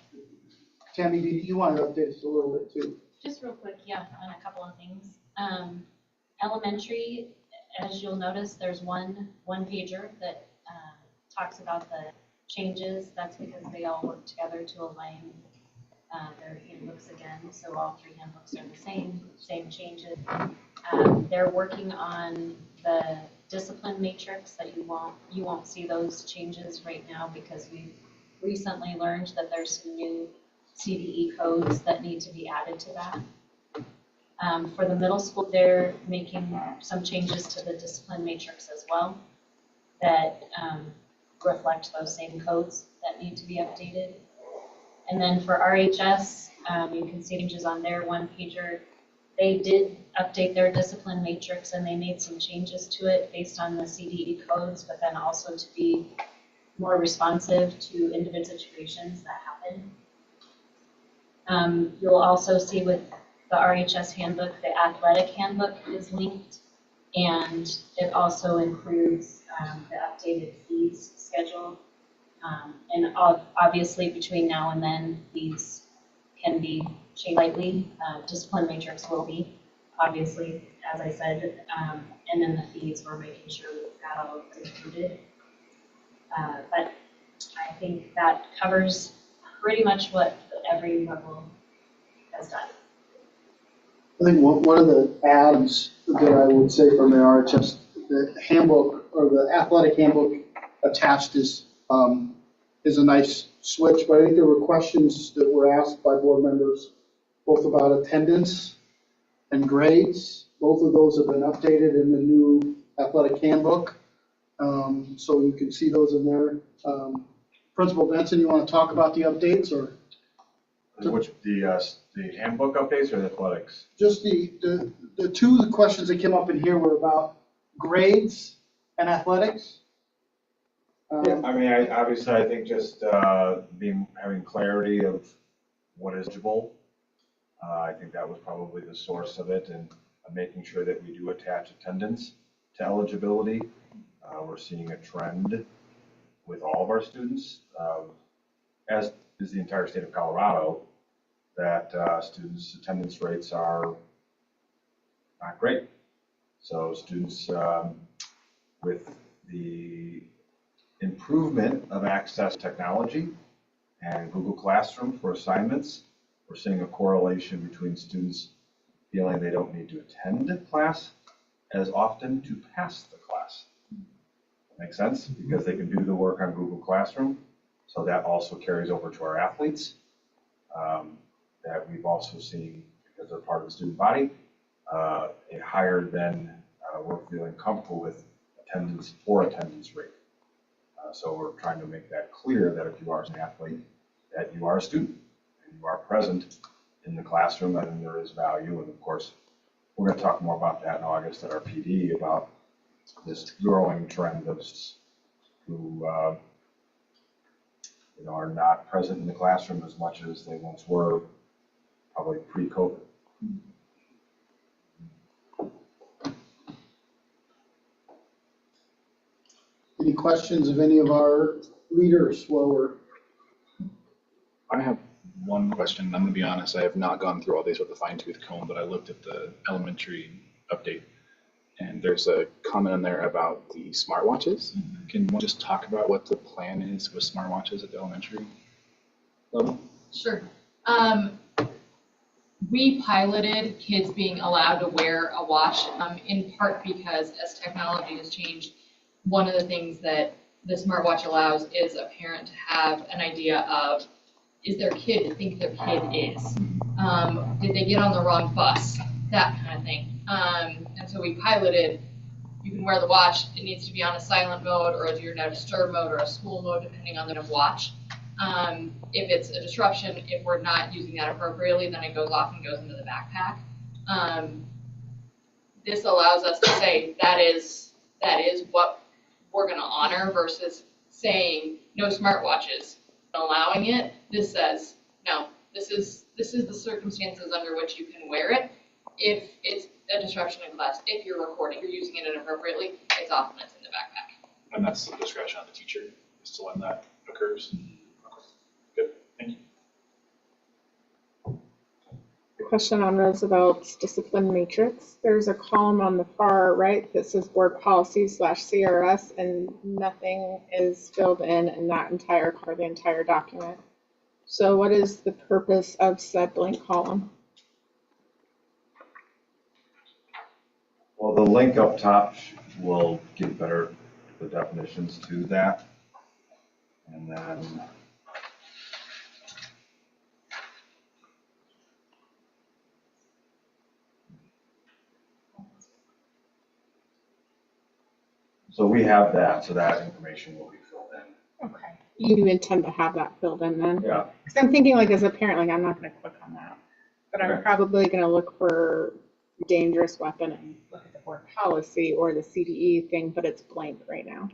Tammy, do you want to update us a little bit too? Just real quick, yeah, on a couple of things. Elementary, as you'll notice, there's one pager that talks about the changes. That's because they all work together to align their handbooks again. So all 3 handbooks are the same changes. They're working on the discipline matrix that you won't see those changes right now because we've recently learned that there's some new CDE codes that need to be added to that. For the middle school, they're making some changes to the discipline matrix as well that reflect those same codes that need to be updated. And then for RHS, you can see changes on their one pager. They did update their discipline matrix and they made some changes to it based on the CDE codes, but then also to be more responsive to individual situations that happen. You'll also see with the RHS handbook, the athletic handbook is linked, and it also includes the updated fees schedule. And obviously between now and then, these can be changed slightly. Discipline matrix will be, obviously, as I said, and then the fees, we're making sure we've got all of it included. But I think that covers pretty much what every level has done. I think one of the ads that I would say from the RHS, the handbook or the athletic handbook attached is a nice switch, but I think there were questions that were asked by board members, both about attendance and grades. Both of those have been updated in the new athletic handbook. So you can see those in there. Principal Benson, you want to talk about the updates or? Which, the handbook updates or the athletics? Just the two questions that came up in here were about grades and athletics. I mean, obviously, I think just having clarity of what is eligible. I think that was probably the source of it, and making sure that we do attach attendance to eligibility. We're seeing a trend with all of our students, as is the entire state of Colorado, that students' attendance rates are not great. So students with the improvement of access to technology and Google Classroom for assignments, we're seeing a correlation between students feeling they don't need to attend class as often to pass the class. Make sense? Because they can do the work on Google Classroom. So that also carries over to our athletes. That we've also seen, because they're part of the student body, a higher than we're feeling comfortable with attendance rate. So we're trying to make that clear that if you are an athlete, that you are a student and you are present in the classroom, and there is value. And of course, we're going to talk more about that in August at our PD about this growing trend of who are not present in the classroom as much as they once were, probably pre-COVID. Any questions of any of our leaders while we're? I have one question. I'm going to be honest, I have not gone through all these with a fine tooth comb, but I looked at the elementary update, and there's a comment in there about the smartwatches. Can we just talk about what the plan is with smartwatches at the elementary level? Sure. We piloted kids being allowed to wear a watch, in part because as technology has changed, one of the things that the smartwatch allows is a parent to have an idea of, is their kid to think their kid is? Did they get on the wrong bus? That kind of thing. And so we piloted, you can wear the watch, it needs to be on a silent mode or a do not disturb mode or a school mode, depending on the watch. If it's a disruption, if we're not using that appropriately, then it goes off and goes into the backpack. This allows us to say that is what we're going to honor versus saying no smartwatches, allowing it. This says no. This is the circumstances under which you can wear it. If it's a disruption in class, if you're recording, you're using it inappropriately, it's off and it's in the backpack. And that's the discretion of the teacher as to when that occurs. Good, thank you. Question on Roosevelt's discipline matrix. There's a column on the far right that says board policy/CRS, and nothing is filled in that for the entire document. So what is the purpose of said blank column? Well, the link up top will give the definitions to that. And then so we have that, so that information will be filled in. Okay. You intend to have that filled in then? Yeah. Because I'm thinking like as a parent, like I'm not going to click on that, but I'm Okay. probably going to look for dangerous weapon and look at the board policy or the CDE thing, but it's blank right now.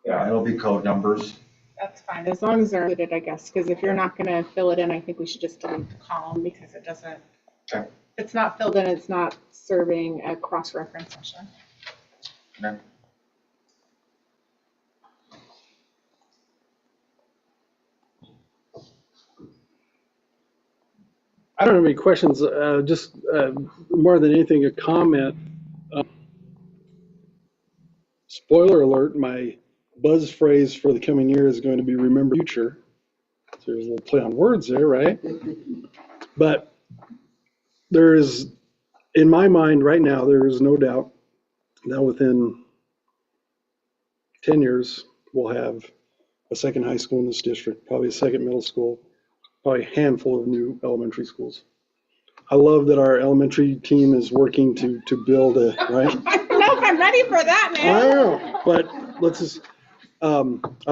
Yeah, it'll be code numbers. That's fine, as long as they're included, I guess, because if you're not going to fill it in, I think we should just delete the column because it doesn't, Okay. if it's not filled in, it's not serving a cross-reference session. Okay. I don't have any questions, just more than anything, a comment. Spoiler alert, my buzz phrase for the coming year is going to be remember future. So there's a little play on words there, right? But there is, in my mind right now, there is no doubt that within 10 years, we'll have a second high school in this district, probably a second middle school, probably a handful of new elementary schools. I love that our elementary team is working to build a, right? I don't know if I'm ready for that, I man. don't know, but let's just, I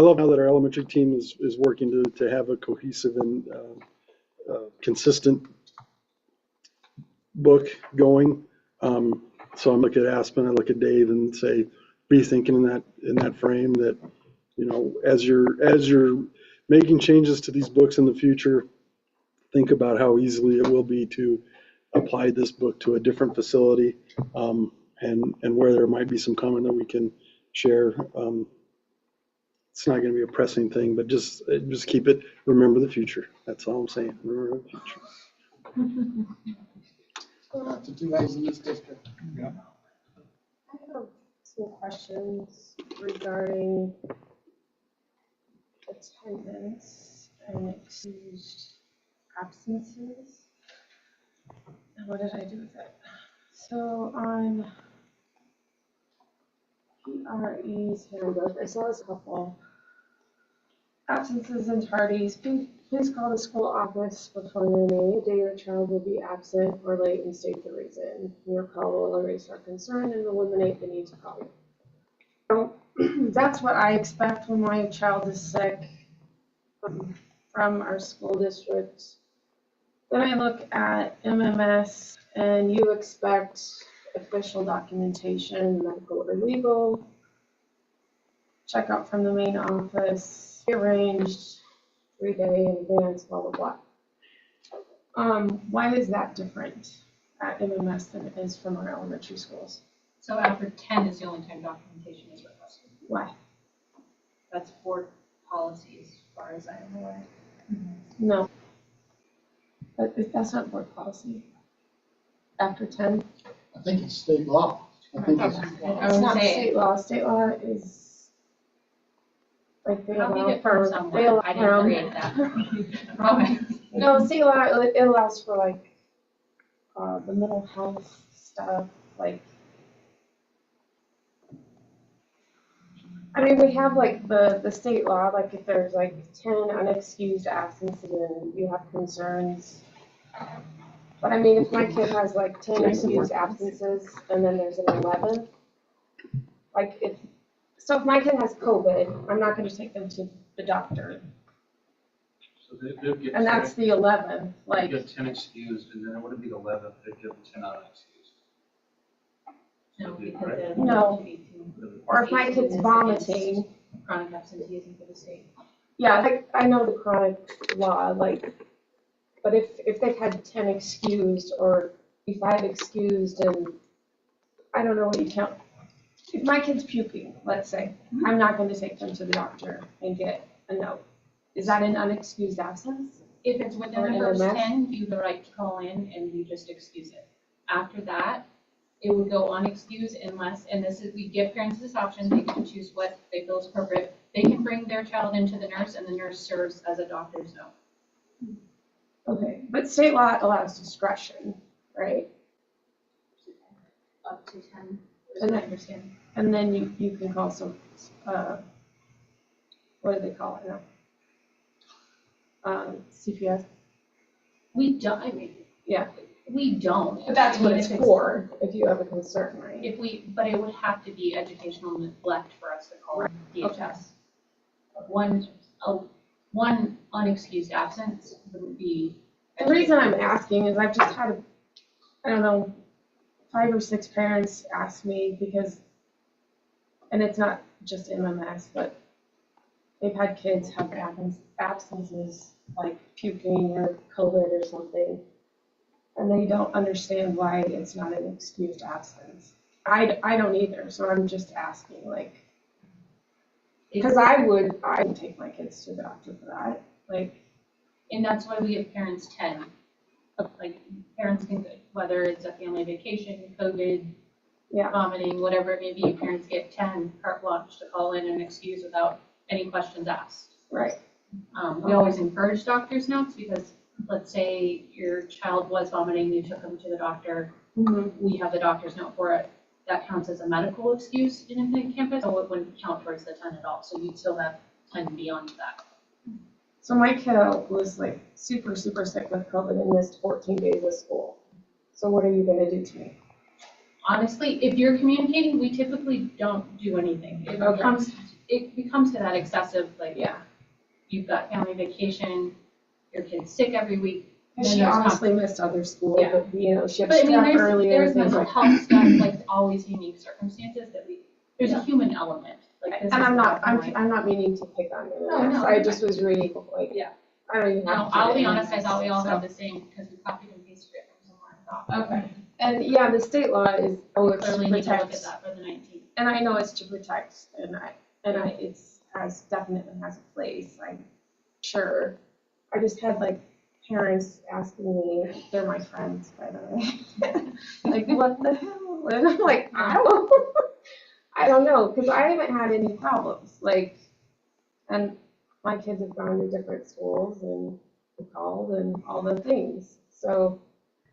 love now that our elementary team is working to have a cohesive and consistent book going. So I look at Aspen, I look at Dave and say, be thinking in that frame that, you know, as you're making changes to these books in the future, think about how easily it will be to apply this book to a different facility, and where there might be some comment that we can share. It's not going to be a pressing thing, but just keep it. Remember the future. That's all I'm saying. Remember the future. To two A's in this district. I have some questions regarding attendance and excused absences. And what did I do with it? So on PRE's handbook, I saw this couple. Absences and tardies, please call the school office before noon a day your child will be absent or late and state the reason. Your call will erase our concern and eliminate the need to call you. So that's what I expect when my child is sick from our school district. Then I look at MMS and you expect official documentation, medical or legal, checkout from the main office, arranged 3 day in advance, blah, blah, blah. Why is that different at MMS than it is from our elementary schools? So after 10 is the only time documentation is requested. Why? That's board policy as far as I'm aware. No. But that's not board policy. After 10? I think it's state law. I think it's, It's not state law. State law is like they I'll allow get it from for, someone. they allow. I didn't create that. Promise. No, state law, it allows for like, the mental health stuff, like. I mean, we have like the state law, like if there's like 10 unexcused absences and you have concerns. But I mean, if my kid has like 10 excused absences and then there's an 11th, like so if my kid has COVID, I'm not gonna take them to the doctor. So they'll get. And that's the 11th, like. They get 10 excused, and then it wouldn't be the 11th, they'd give them 10 unexcused. No, because Right? they're No. 18. Or if my kid's vomiting, Chronic absenteeism for the state. yeah, like, I know the chronic law, like, but if they've had 10 excused or 5 excused and I don't know what you count. If my kid's puking, let's say, I'm not going to take them to the doctor and get a note. Is that an unexcused absence? If it's within Or the first NMS? 10, you have the right to call in and you just excuse it. After that, it would go unexcused unless, and this is, we give parents this option, they can choose what they feel is appropriate. They can bring their child into the nurse and the nurse serves as a doctor's note. Okay, but state law allows discretion, right? Up to 10, is And what I then- understand. And then you can call some, what do they call it now? CPS, We don't, I mean, yeah, we don't. but that's what I mean, it's if for, if you have a concern, right? If we, but it would have to be educational neglect for us to call it DHS. One unexcused absence wouldn't be. The reason I'm asking is I've just had, I don't know, 5 or 6 parents ask me because, and it's not just MMS, but they've had kids have absences like puking or COVID or something, and they don't understand why it's not an excused absence. I don't either, so I'm just asking, like, because I would take my kids to the doctor for that, like. And that's why we give parents 10. Like, parents can, whether it's a family vacation, COVID, Yeah. vomiting, whatever it may be, parents get 10 carte blanche to call in and excuse without any questions asked. Right. We always encourage doctor's notes because let's say your child was vomiting, you took them to the doctor, we have the doctor's note for it. That counts as a medical excuse in Infinite Campus, so it wouldn't count towards the 10 at all. So you'd still have 10 beyond that. So my kiddo was like super, super sick with COVID and missed 14 days of school. So what are you gonna do to me? Honestly, if you're communicating, we typically don't do anything. It becomes to that excessive, like, Yeah. you've got family vacation, your kid's sick every week. And then she there's honestly missed other school, Yeah. but you know, she had But I mean, strep earlier. there's things mental like health stuff, like always unique circumstances that there's a human element. Like this And is I'm not, black and I'm not meaning to pick on you. No, no, I just was reading like, Yeah. I don't even white. have No, to. I'll do be it. honest, I thought we all So- had the same because we copied and pasted it from somewhere. I thought, Okay. And yeah, the state law is, we it's clearly to need to look at protect, that for the 19th. and I know it's to protect, it's definitely has a place, I'm sure. I just had like parents asking me, they're my friends, by the way, like, what the hell? And I'm like, I don't know, because I haven't had any problems, like, and my kids have gone to different schools and called and all the things. So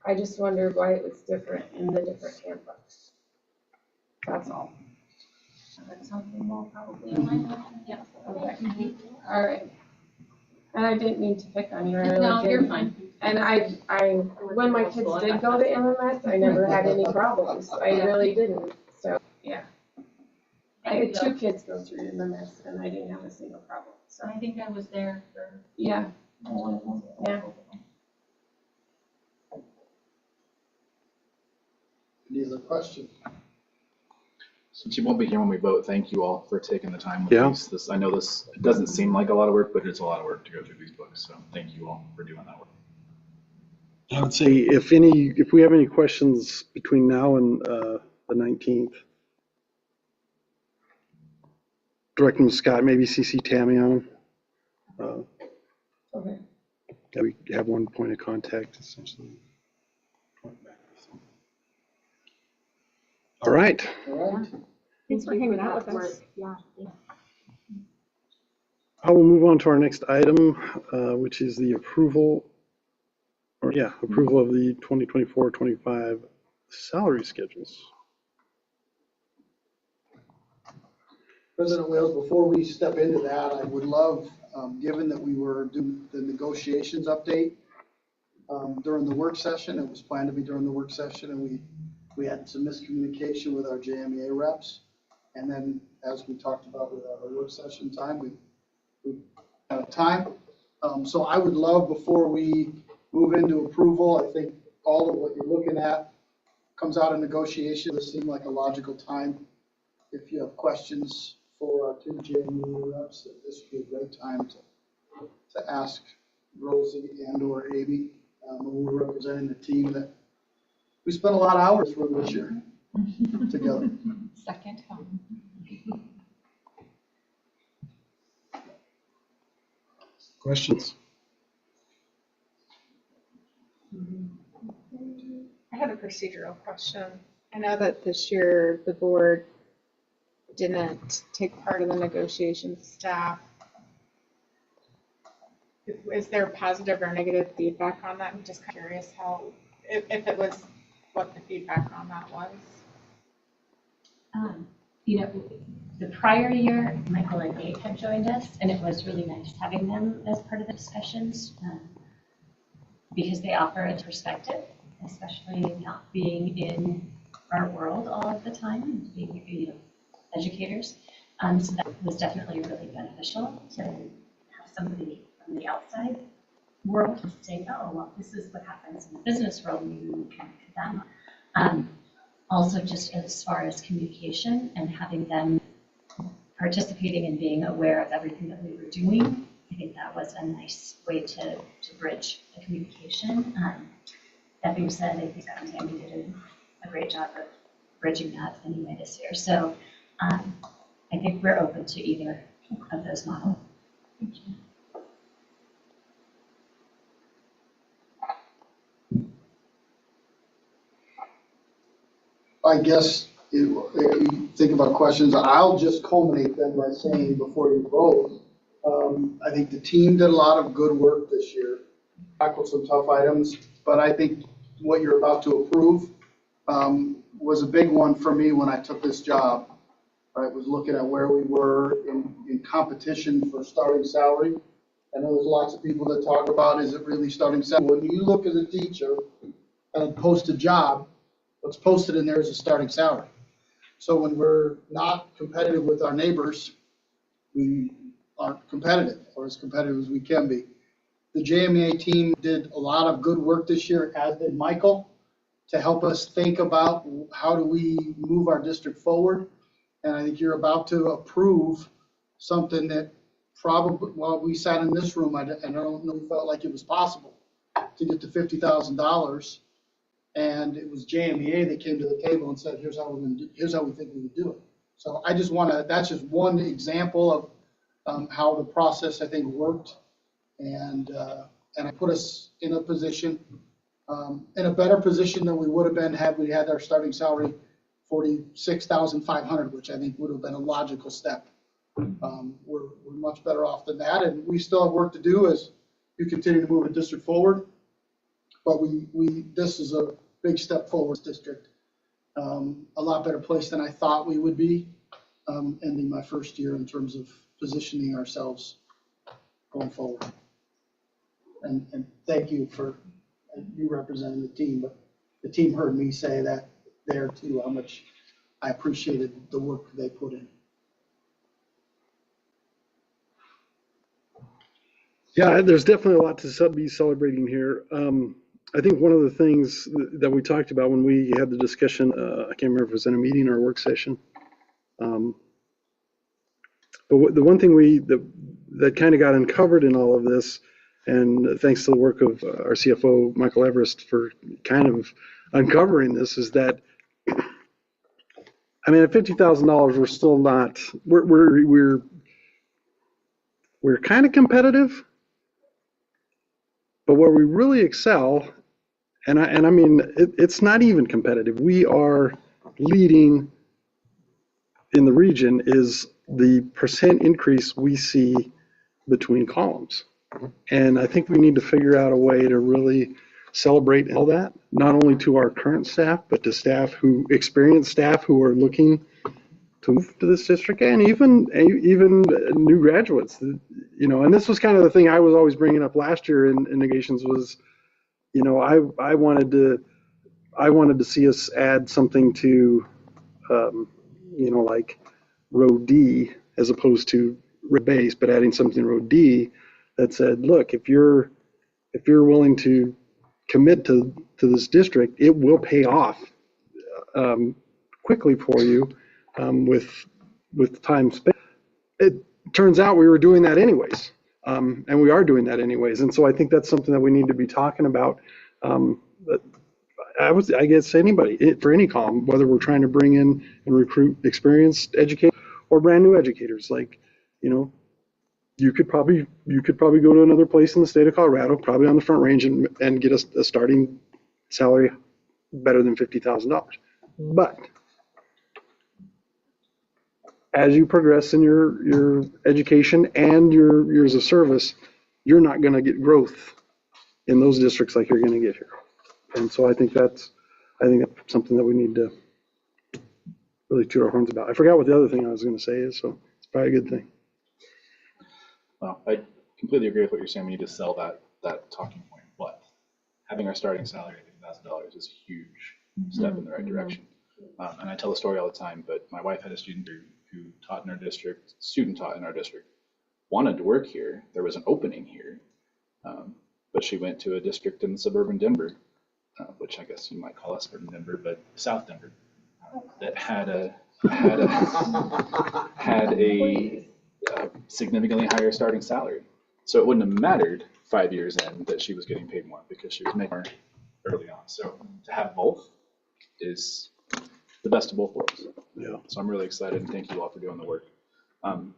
I just wondered why it was different in the different campus. That's all. That's something we'll probably align with. Yeah. Okay. All right. And I didn't mean to pick on you. I really No, you're didn't. fine. And when my kids did go to MMS, I never had any problems. I really didn't. So, yeah. I had 2 kids go through MMS and I didn't have a single problem. So, I think I was there for. yeah. Yeah. Any other questions? Since you won't be here when we vote, thank you all for taking the time with Yeah. these. I know it doesn't seem like a lot of work, but it's a lot of work to go through these books. So thank you all for doing that work. I would say if we have any questions between now and the 19th, direct them to Scott, maybe CC Tammy on them. Okay. That we have one point of contact essentially. All right. All right. Thanks for hanging out with us. Yeah. I will move on to our next item, which is the approval of the 2024-25 salary schedules. President Wales, before we step into that, I would love, given that we were doing the negotiations update during the work session, it was planned to be during the work session, and we had some miscommunication with our JMEA reps. And then, as we talked about with our work session time, we out of time. So I would love, before we move into approval, I think all of what you're looking at comes out of negotiation. This seemed like a logical time. If you have questions for our 2 JMU reps, this would be a great time to ask Rosie and or Amy. We're representing the team that we spent a lot of hours with this year together. Second home. Questions? I have a procedural question. I know that this year the board didn't take part in the negotiations staff. Is there positive or negative feedback on that? I'm just curious if it was, what the feedback on that was. The prior year, Michael and Nate had joined us, and it was really nice having them as part of the discussions because they offer a perspective, especially not being in our world all of the time, and being educators. So that was definitely really beneficial to have somebody from the outside world say, oh, well, this is what happens in the business world, maybe we can look at them. Also, just as far as communication and having them participating and being aware of everything that we were doing, I think that was a nice way to bridge the communication. That being said, I think Scott and Tammy did a great job of bridging that anyway this year. So I think we're open to either of those models. Thank you. I guess you think about questions, I'll just culminate them by saying before you vote, I think the team did a lot of good work this year, tackled some tough items, but I think what you're about to approve was a big one for me when I took this job. I was looking at where we were in competition for starting salary. I know there's lots of people that talk about, is it really starting salary? When you look as a teacher and post a job, what's posted in there is a starting salary. So when we're not competitive with our neighbors, we aren't competitive, or as competitive as we can be. The JMEA team did a lot of good work this year, as did Michael, to help us think about how do we move our district forward. And I think you're about to approve something that probably, while we sat in this room, I don't know, felt like it was possible to get to $50,000. And it was JMEA that came to the table and said, here's how we're going to do, here's how we think we would do it. So I just want to, that's just one example of how the process, I think, worked. And I put us in a position, in a better position than we would have been had we had our starting salary $46,500, which I think would have been a logical step. We're much better off than that, and we still have work to do as you continue to move the district forward. But this is a big step forward, district. A lot better place than I thought we would be, ending my first year in terms of positioning ourselves going forward. And thank you for you representing the team, but the team heard me say that there too, how much I appreciated the work they put in. Yeah, there's definitely a lot to be celebrating here. I think one of the things that we talked about when we had the discussion, I can't remember if it was in a meeting or a work session. But the one thing that kind of got uncovered in all of this, and thanks to the work of our CFO, Michael Everest, for kind of uncovering this, is that, I mean, at $50,000, we're still not, we're kind of competitive, but where we really excel, and I mean, it's not even competitive. We are leading in the region is the percent increase we see between columns. And I think we need to figure out a way to really celebrate all that, not only to our current staff, but to experienced staff who are looking to move to this district, and even new graduates, you know. And this was kind of the thing I was always bringing up last year in negations was, you know, I wanted to see us add something to, you know, like row D as opposed to row base, but adding something to row D that said, look, if you're willing to commit to this district, it will pay off quickly for you with time spent. It turns out we were doing that anyways, and we are doing that anyways. And so I think that's something that we need to be talking about. I guess anybody for any column, whether we're trying to bring in and recruit experienced educators or brand new educators, like, you know, you could probably go to another place in the state of Colorado, probably on the Front Range, and get a starting salary better than $50,000. But as you progress in your education and your years of service, you're not going to get growth in those districts like you're going to get here. And so I think that's something that we need to really toot our horns about. I forgot what the other thing I was going to say is, so it's probably a good thing. Well, I completely agree with what you're saying. We need to sell that talking point, but having our starting salary at $50,000 is a huge step in the right direction. And I tell the story all the time, but my wife had a student who taught in our district, wanted to work here. There was an opening here, but she went to a district in suburban Denver, which I guess you might call us suburban Denver, but South Denver, that had a significantly higher starting salary. So it wouldn't have mattered 5 years in that she was getting paid more because she was making more early on. So to have both is the best of both worlds. Yeah. So I'm really excited, and thank you all for doing the work. I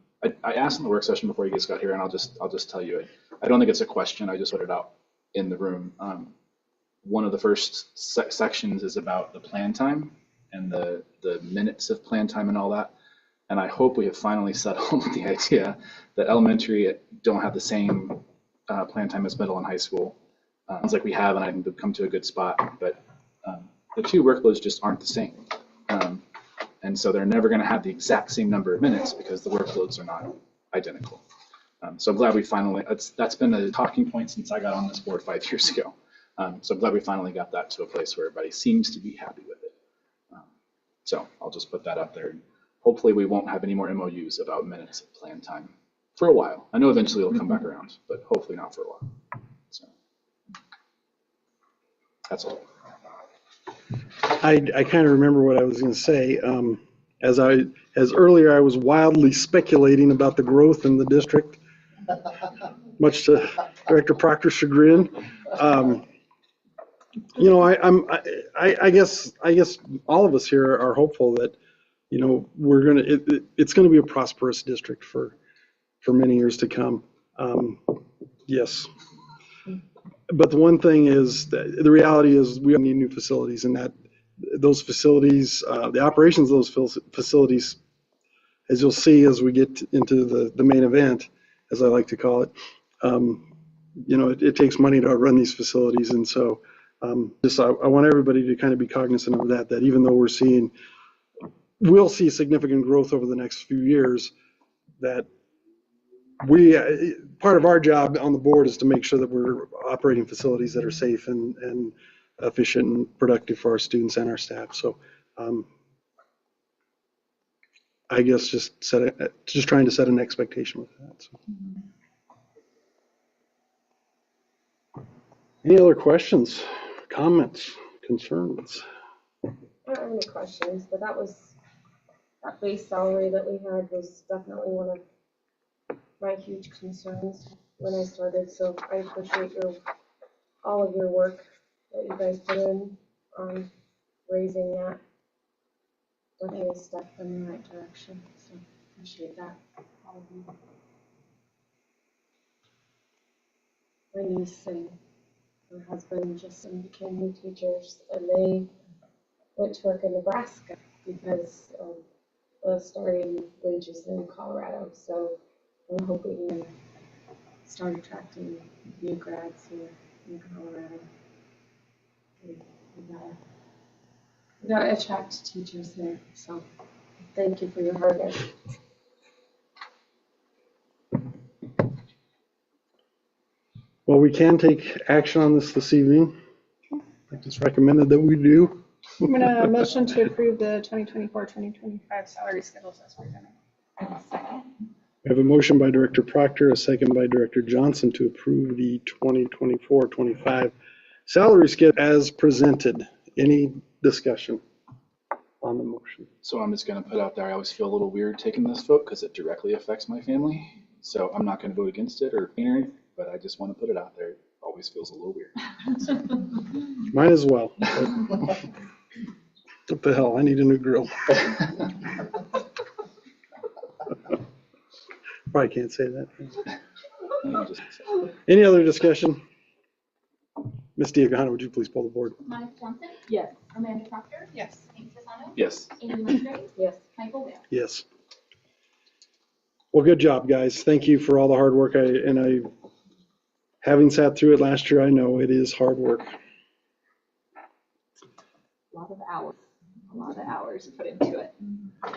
asked in the work session before you guys got here, and I'll just tell you, I don't think it's a question. I just put it out in the room. One of the first sections is about the plan time and the minutes of plan time and all that. And I hope we have finally settled the idea that elementary don't have the same plan time as middle and high school. Sounds like we have, and I think we've come to a good spot, but the two workloads just aren't the same. And so they're never going to have the exact same number of minutes because the workloads are not identical. So I'm glad we finally, that's been a talking point since I got on this board 5 years ago. So I'm glad we finally got that to a place where everybody seems to be happy with it. So I'll just put that up there. Hopefully we won't have any more MOUs about minutes of plan time for a while. I know eventually it'll come back around, but hopefully not for a while. So that's all. I kind of remember what I was going to say. As earlier, I was wildly speculating about the growth in the district, much to Director Proctor's chagrin. You know, I guess all of us here are hopeful that, you know, it's going to be a prosperous district for many years to come. Yes. But the one thing is, the reality is we need new facilities, and that those facilities, the operations of those facilities, as you'll see as we get into the main event, as I like to call it, you know, it takes money to run these facilities. And so I want everybody to kind of be cognizant of that even though we'll see significant growth over the next few years, that part of our job on the board is to make sure that we're operating facilities that are safe and efficient and productive for our students and our staff. So I guess just trying to set an expectation with that. So. Any other questions, comments, concerns? I don't have any questions, but that base salary that we had was definitely one of my huge concerns when I started. So I appreciate all of your work that you guys put in on raising that. Definitely a step in the right direction. So appreciate that, all of you. My niece and her husband just became new teachers, and they went to work in Nebraska because of the starting wages in Colorado. So I'm hoping to start attracting new grads here in Colorado. We gotta attract teachers there. So thank you for your hard work. Well, we can take action on this evening. I just recommended that we do. I'm gonna motion to approve the 2024-2025 salary schedules as presented. We have a motion by Director Proctor, a second by Director Johnson to approve the 2024-25 salary schedule as presented. Any discussion on the motion? So I'm just going to put out there, I always feel a little weird taking this vote because it directly affects my family. So I'm not going to vote against it or anything, but I just want to put it out there. It always feels a little weird. Mine as well. What the hell? I need a new grill. Probably can't say that. Any other discussion? Ms. Diagana, would you please pull the board? Monica Johnson? Yes. Amanda Proctor? Yes. Amy Fasano? Yes. Amy Musgrave? Yes. Michael Ware? Yes. Well, good job, guys. Thank you for all the hard work. Having sat through it last year, I know it is hard work. A lot of hours put into it.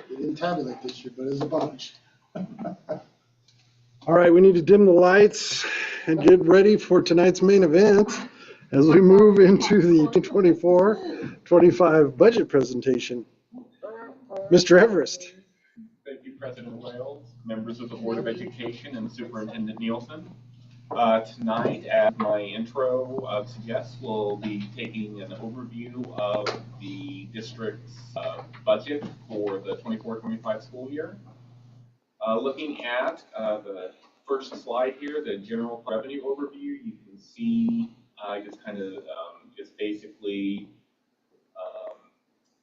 We didn't tabulate this year, but it was a bunch. All right, we need to dim the lights and get ready for tonight's main event as we move into the 2024-25 budget presentation. Mr. Everest. Thank you, President Wales, members of the Board of Education, and Superintendent Nielsen. Tonight, as my intro suggests, we'll be taking an overview of the district's budget for the 24-25 school year. Looking at the first slide here, the general revenue overview, you can see just kind of just basically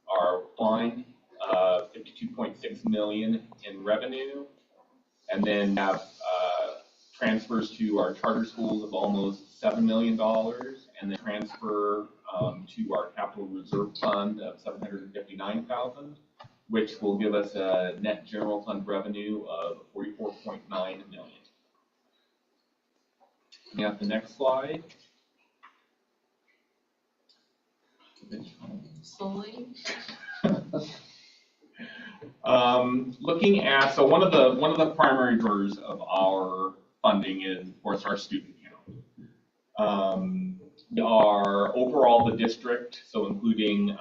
our line, 52.6 million in revenue, and then have transfers to our charter schools of almost $7 million, and then transfer to our capital reserve fund of $759,000, which will give us a net general fund revenue of $44.9 million. Looking at the next slide. Slowly. Looking at, so one of the primary drivers of our funding is, of course, our student count. We are overall the district, so including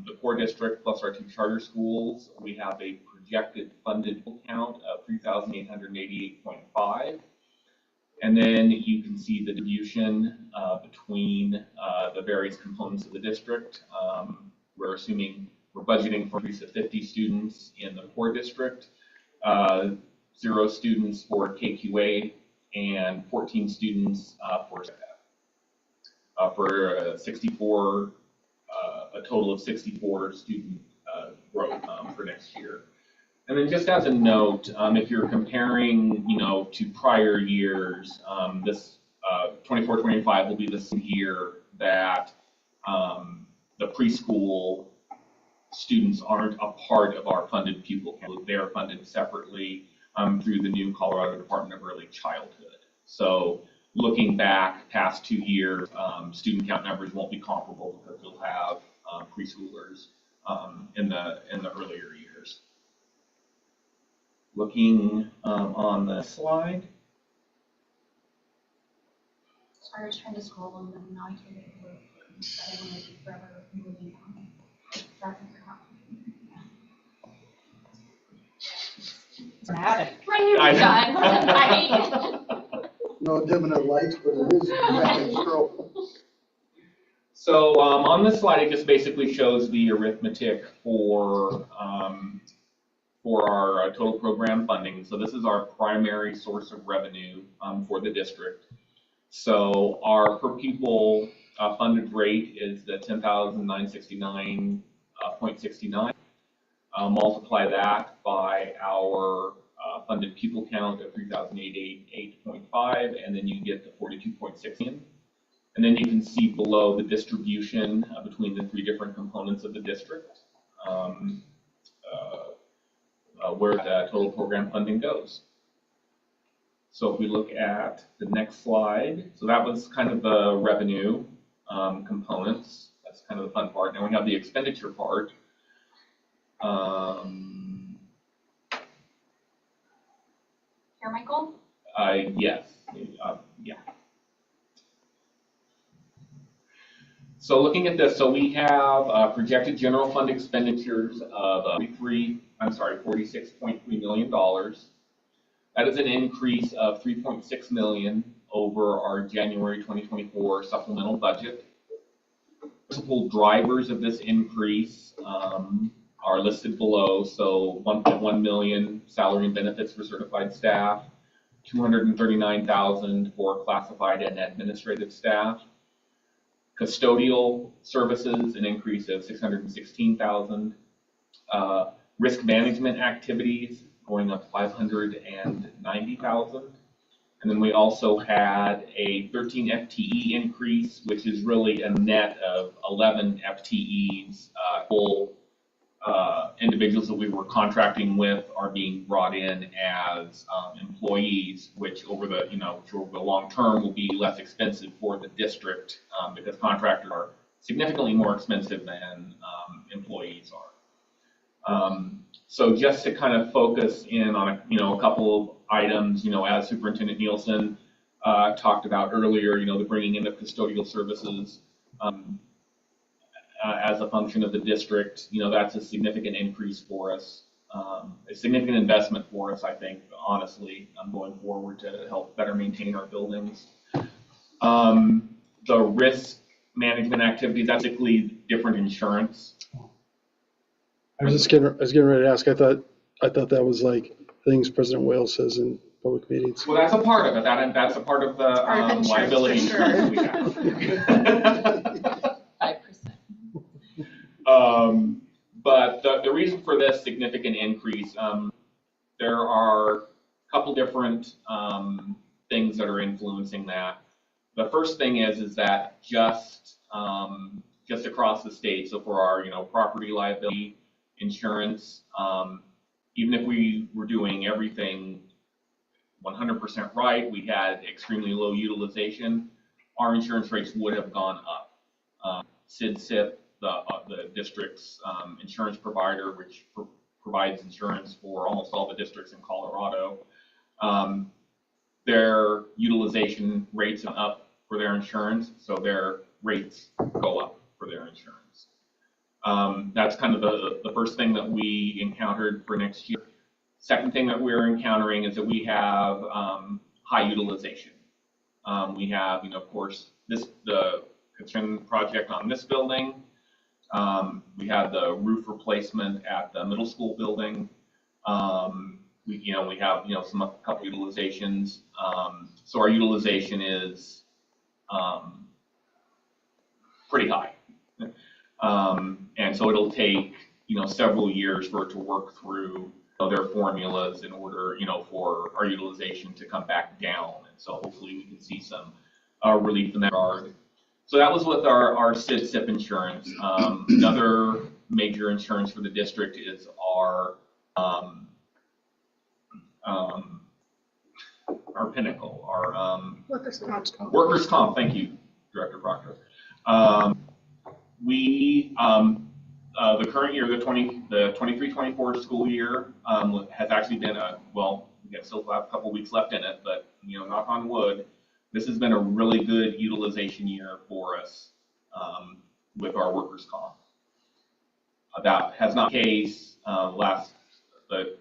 the core district plus our 2 charter schools, we have a projected funded count of 3,888.5. And then you can see the distribution between the various components of the district. We're budgeting for an increase of 50 students in the core district, 0 students for KQA, and 14 students for STEP. For 64, a total of 64 student growth for next year. And then just as a note, if you're comparing, to prior years, this 24-25 will be the same year that the preschool students aren't a part of our funded pupil count. They are funded separately through the new Colorado Department of Early Childhood. So looking back past 2 years, student count numbers won't be comparable because you'll have preschoolers in the earlier years. Looking on the slide. Sorry, I was trying to scroll them, and now I can't get it. I don't want to be forever moving on. Right, No dimming of lights, but it is dramatic stroke. So on this slide, it just basically shows the arithmetic for our total program funding. So this is our primary source of revenue for the district. So our per pupil funded rate is the $10,969.69. Multiply that by our funded pupil count of 3,888.5, and then you get the 42.6 million. And then you can see below the distribution between the 3 different components of the district, where the total program funding goes. So if we look at the next slide, so that was kind of the revenue components. That's kind of the fun part. Now we have the expenditure part. Carmichael? Yes. Yeah. So looking at this, so we have projected general fund expenditures of $46.3 million. That is an increase of $3.6 million over our January 2024 supplemental budget. Principal drivers of this increase are listed below. So $1.1 million salary and benefits for certified staff, $239,000 for classified and administrative staff. Custodial services, an increase of $616,000. Risk management activities going up $590,000. And then we also had a 13 FTE increase, which is really a net of 11 FTEs. Full individuals that we were contracting with are being brought in as employees, which over the long term will be less expensive for the district because contractors are significantly more expensive than employees are. So just to kind of focus in on a couple of items, as Superintendent Nielsen talked about earlier, the bringing in of custodial services as a function of the district, that's a significant increase for us, a significant investment for us, I think, honestly, going forward to help better maintain our buildings. The risk management activities, that's basically different insurance. I was getting ready to ask. I thought that was like things President Wales says in public meetings. Well, that's a part of it. That's a part of the liability insurance we have. 5%. But the reason for this significant increase, there are a couple different things that are influencing that. The first thing is that just just across the state. So for our, property liability insurance, even if we were doing everything 100% right, we had extremely low utilization, our insurance rates would have gone up. SIDSIP, the district's insurance provider, which provides insurance for almost all the districts in Colorado, their utilization rates are up for their insurance, so their rates go up for their insurance. That's kind of the first thing that we encountered for next year. Second thing that we're encountering is that we have high utilization. We have, of course, the construction project on this building. We had the roof replacement at the middle school building. We have, a couple utilizations. So our utilization is pretty high. And so it'll take, several years for it to work through their formulas in order, for our utilization to come back down. And so hopefully we can see some relief in that regard. So that was with our SIDSIP insurance. Another major insurance for the district is our Pinnacle, our Workers' comp. Workers' comp. Thank you, Director Proctor. The current year, the 23-24 school year has actually been we still have a couple weeks left in it, but knock on wood, this has been a really good utilization year for us with our workers' comp. That has not been the case the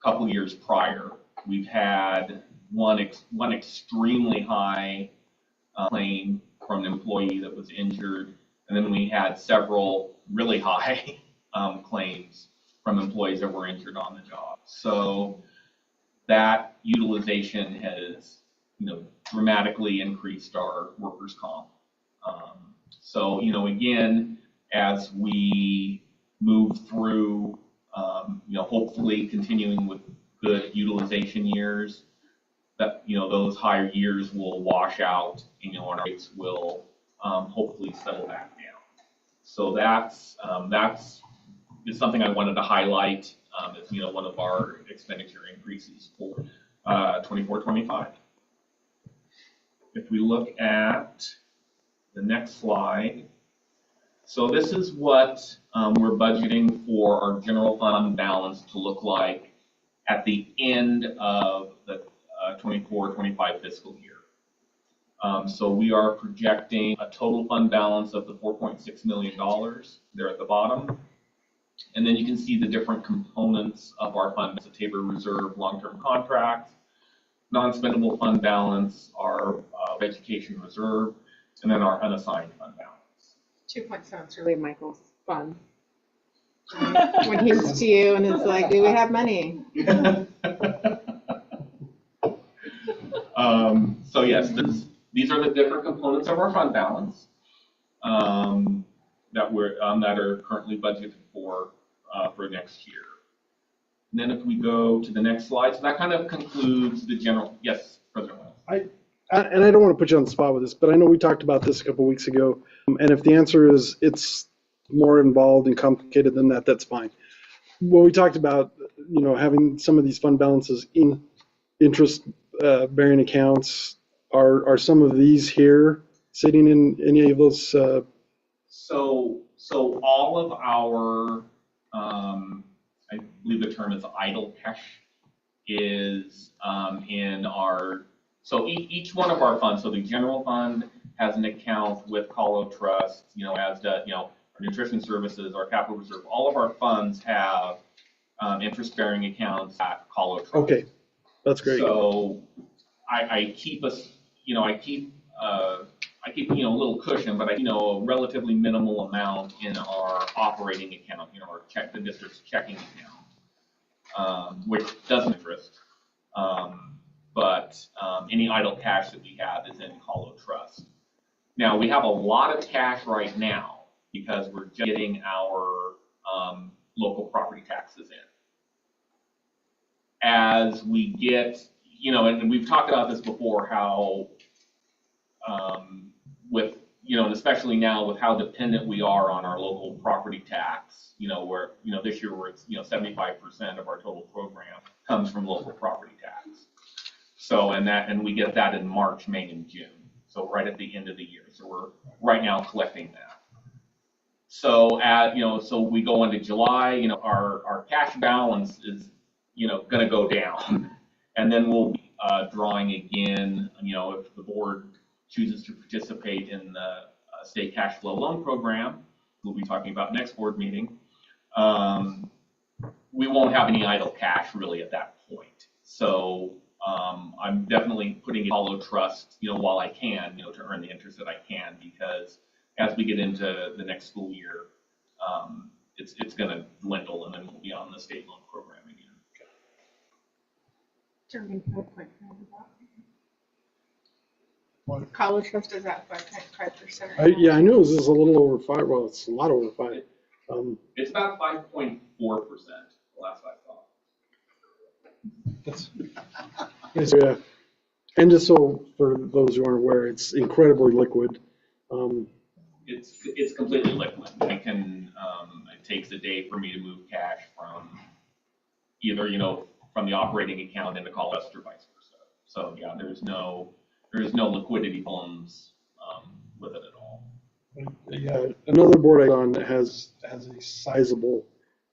couple years prior. We've had one extremely high claim from an employee that was injured, and then we had several really high claims from employees that were injured on the job. So that utilization has, dramatically increased our workers' comp. So, again, as we move through, hopefully continuing with good utilization years, that, those higher years will wash out, and our rates will hopefully settle back down. So that's something I wanted to highlight as one of our expenditure increases for 24-25. If we look at the next slide, so this is what we're budgeting for our general fund balance to look like at the end of the 24-25 fiscal year. So we are projecting a total fund balance of the $4.6 million there at the bottom. And then you can see the different components of our fund, the Tabor Reserve long-term contracts, non-spendable fund balance, our education reserve, and then our unassigned fund balance. 2.7 is really Michael's fun. When he's to you and it's like, do we have money? So yes, these are the different components of our fund balance that are currently budgeted for next year. And then if we go to the next slide, so that kind of concludes the general. Yes, President Wells. And I don't want to put you on the spot with this, but I know we talked about this a couple weeks ago. And if the answer is it's more involved and complicated than that, that's fine. Well, we talked about, having some of these fund balances in interest bearing accounts. Are some of these here sitting in any of those? So all of our, I believe the term is idle cash, is in our. So each one of our funds. So the general fund has an account with Colo Trust. As does our nutrition services, our capital reserve. All of our funds have interest-bearing accounts at Colo Trust. Okay, that's great. So I keep us. I keep a little cushion, but a relatively minimal amount in our operating account, the district's checking account, which doesn't interest. But any idle cash that we have is in Colo Trust. Now we have a lot of cash right now because we're just getting our local property taxes in. As we get, and we've talked about this before, how with and especially now with how dependent we are on our local property tax, where, this year we're, 75% of our total program comes from local property tax. So, and we get that in March, May, and June. So right at the end of the year. So we're right now collecting that. So so we go into July, our cash balance is, going to go down. And then we'll be drawing again, if the board chooses to participate in the state cash flow loan program, we'll be talking about next board meeting. We won't have any idle cash really at that point. So I'm definitely putting in Apollo Trust, while I can, to earn the interest that I can, because as we get into the next school year, it's going to dwindle, and then we'll be on the state loan program again. College Trust is at 5.5%. Yeah, I knew it was just a little over 5. Well, it's a lot over 5. It's about 5.4%, the last I thought. Yeah. And just so for those who aren't aware, it's incredibly liquid. It's completely liquid. I can, it takes a day for me to move cash from either, from the operating account into College Trust or vice versa. So yeah, there's no liquidity problems with it at all. Yeah, another board I on has a sizable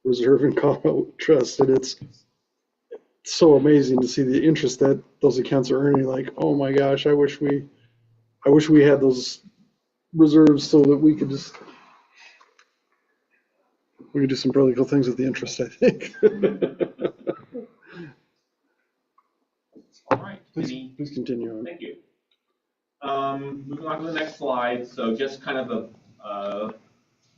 reserve in Colorado Trust, and it's so amazing to see the interest that those accounts are earning. Like, oh my gosh, I wish we had those reserves so that we could do some really cool things with the interest, I think. All right. Please continue on. Thank you. Moving on to the next slide. So just kind of a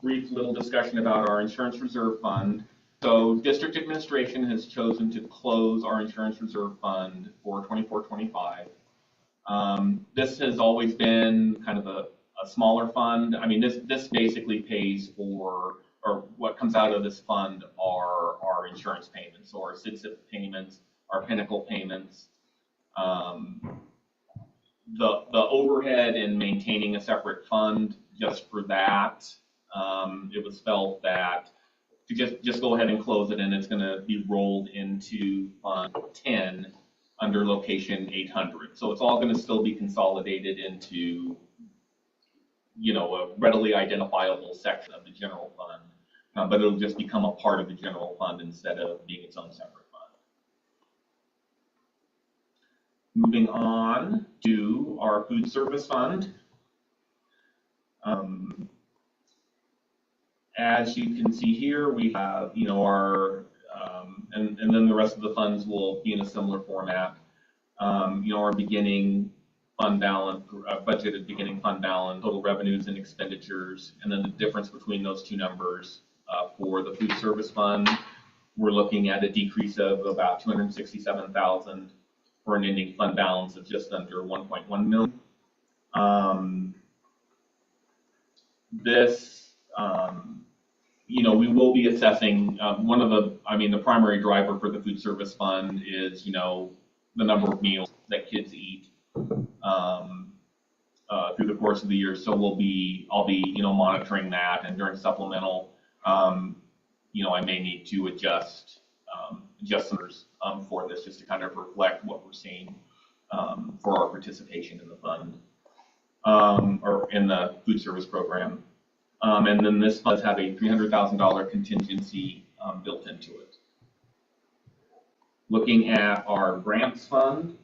brief little discussion about our insurance reserve fund. So district administration has chosen to close our insurance reserve fund for 24-25. This has always been kind of a smaller fund. I mean, this basically pays for, or what comes out of this fund are our insurance payments, so our SIDSIP payments, our Pinnacle payments. The overhead in maintaining a separate fund just for that, it was felt that to just go ahead and close it, and it's going to be rolled into Fund 10 under location 800. So it's all going to still be consolidated into, a readily identifiable section of the general fund, but it'll just become a part of the general fund instead of being its own separate fund. Moving on to our food service fund. As you can see here, we have, our, and then the rest of the funds will be in a similar format. Our beginning fund balance, budgeted beginning fund balance, total revenues and expenditures, and then the difference between those two numbers for the food service fund. We're looking at a decrease of about $267,000 for an ending fund balance of just under $1.1 million. We will be assessing one of the primary driver for the food service fund is, the number of meals that kids eat through the course of the year. So I'll be, monitoring that, and during supplemental, I may need to adjust for this just to kind of reflect what we're seeing for our participation in the fund or in the food service program. And then this fund has a $300,000 contingency built into it. Looking at our grants fund,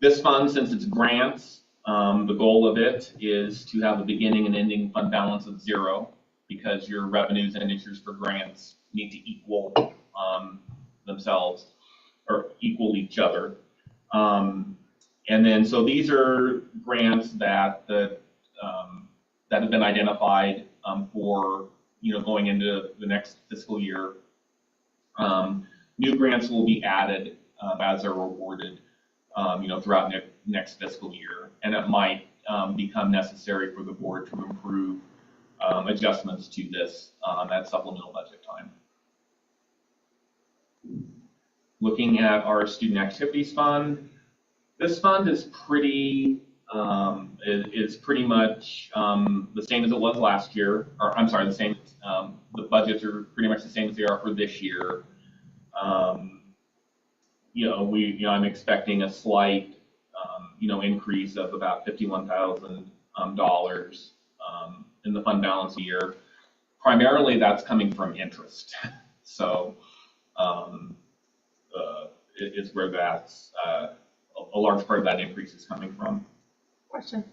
this fund, since it's grants, the goal of it is to have a beginning and ending fund balance of 0, because your revenues and expenditures for grants need to equal themselves or equal each other. And then, so these are grants that that have been identified for going into the next fiscal year. New grants will be added as they're awarded, throughout next fiscal year, and it might become necessary for the board to approve adjustments to this at supplemental budget time. Looking at our student activities fund, this fund is pretty is pretty much the same as it was last year, or I'm sorry, the same. The budgets are pretty much the same as they are for this year. I'm expecting a slight, increase of about $51,000 in the fund balance a year. Primarily, that's coming from interest. So, is where that's a large part of that increase is coming from. Question.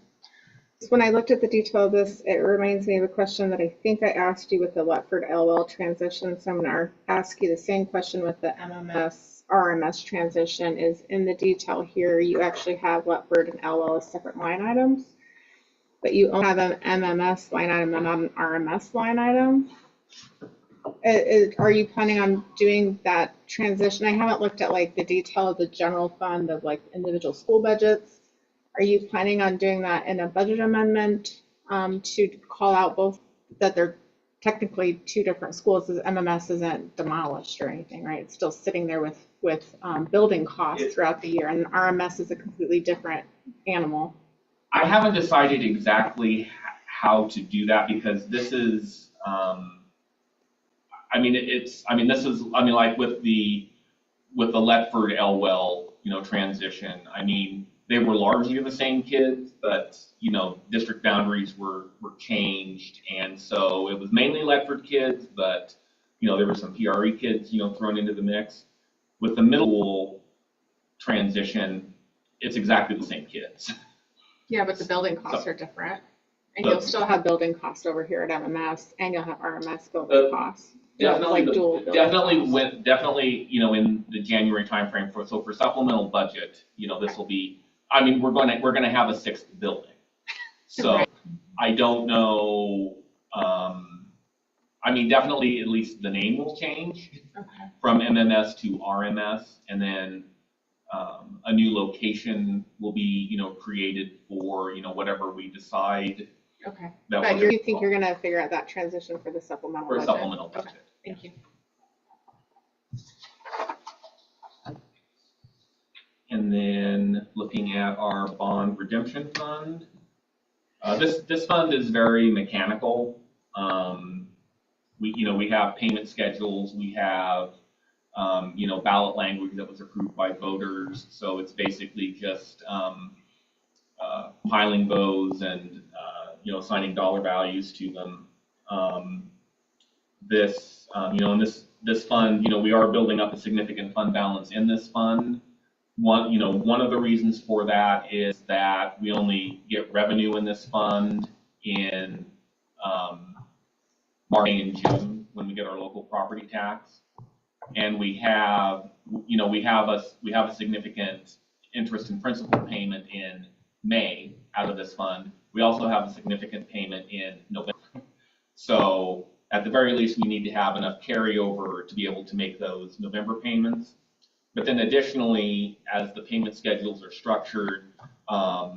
When I looked at the detail of this, it reminds me of a question that I think I asked you with the Letford LL transition. So I'm going to ask you the same question with the MMS RMS transition. Is in the detail here, you actually have Letford and LL as separate line items, but you only have an MMS line item and not an RMS line item. Are you planning on doing that transition? I haven't looked at like the detail of the general fund of like individual school budgets. Are you planning on doing that in a budget amendment to call out both that they're technically two different schools? Because MMS isn't demolished or anything, right? It's still sitting there with building costs throughout the year, and RMS is a completely different animal. I haven't decided exactly how to do that because this is. Like with the Letford Elwell, transition. I mean, they were largely the same kids, but district boundaries were changed, and so it was mainly Letford kids, but there were some PRE kids thrown into the mix. With the middle school transition, it's exactly the same kids. Yeah, but the building costs are different, and you'll still have building costs over here at MMS, and you'll have RMS building costs. Definitely, Definitely, in the January timeframe for supplemental budget, this will be. I mean, we're going to have a sixth building, so right. I don't know. Definitely, at least the name will change from MMS to RMS, and then a new location will be, created for, whatever we decide. Okay. But you think you're going to figure out that transition for the supplemental budget? For a supplemental budget. Okay. Thank you. And then looking at our bond redemption fund, this fund is very mechanical. We have payment schedules. We have ballot language that was approved by voters. So it's basically just piling those and assigning dollar values to them. This fund, we are building up a significant fund balance in this fund. One of the reasons for that is that we only get revenue in this fund in March and June when we get our local property tax, and we have a significant interest and principal payment in May out of this fund. We also have a significant payment in November. So at the very least, we need to have enough carryover to be able to make those November payments. But then additionally, as the payment schedules are structured, our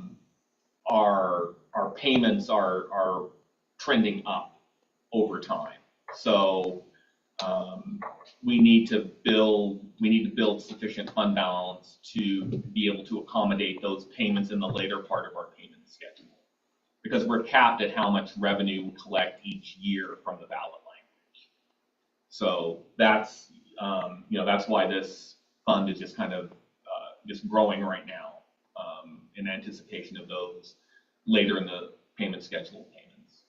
payments are trending up over time. So we need to build sufficient fund balance to be able to accommodate those payments in the later part of our payment schedule, because we're capped at how much revenue we collect each year from the ballot language. So that's why this fund is just kind of just growing right now in anticipation of those later in the payment schedule payments.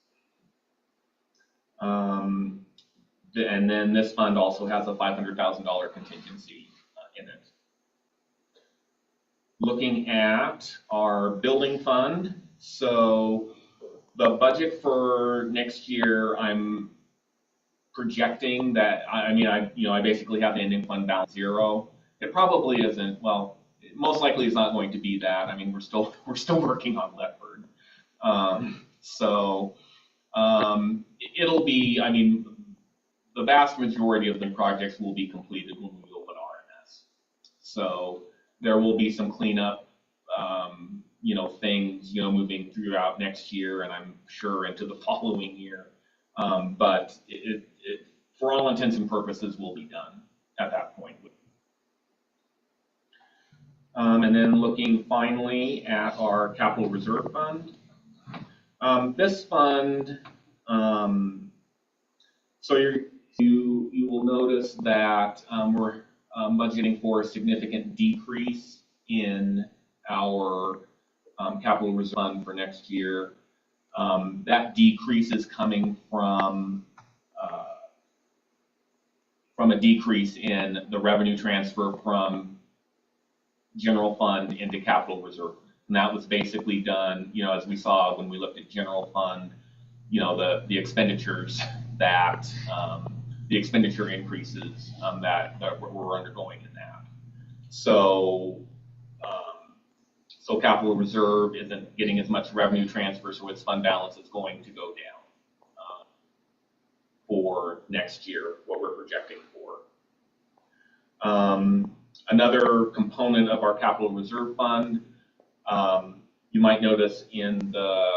And then this fund also has a $500,000 contingency in it. Looking at our building fund, so the budget for next year, I'm projecting that, I basically have the ending fund balance 0. It probably isn't, well, most likely it's not going to be that. I mean, we're still working on Letford. It'll be, the vast majority of the projects will be completed when we open RMS. So there will be some cleanup, things, moving throughout next year, and I'm sure into the following year. But it, for all intents and purposes, will be done at that point. And then looking finally at our capital reserve fund. This fund, so you will notice that we're budgeting for a significant decrease in our capital reserve fund for next year. That decrease is coming from a decrease in the revenue transfer from general fund into capital reserve. And that was basically done, as we saw when we looked at general fund, the expenditures that, the expenditure increases that we're undergoing in that. So capital reserve isn't getting as much revenue transfer, so its fund balance is going to go down for next year, what we're projecting for. Another component of our capital reserve fund, you might notice in the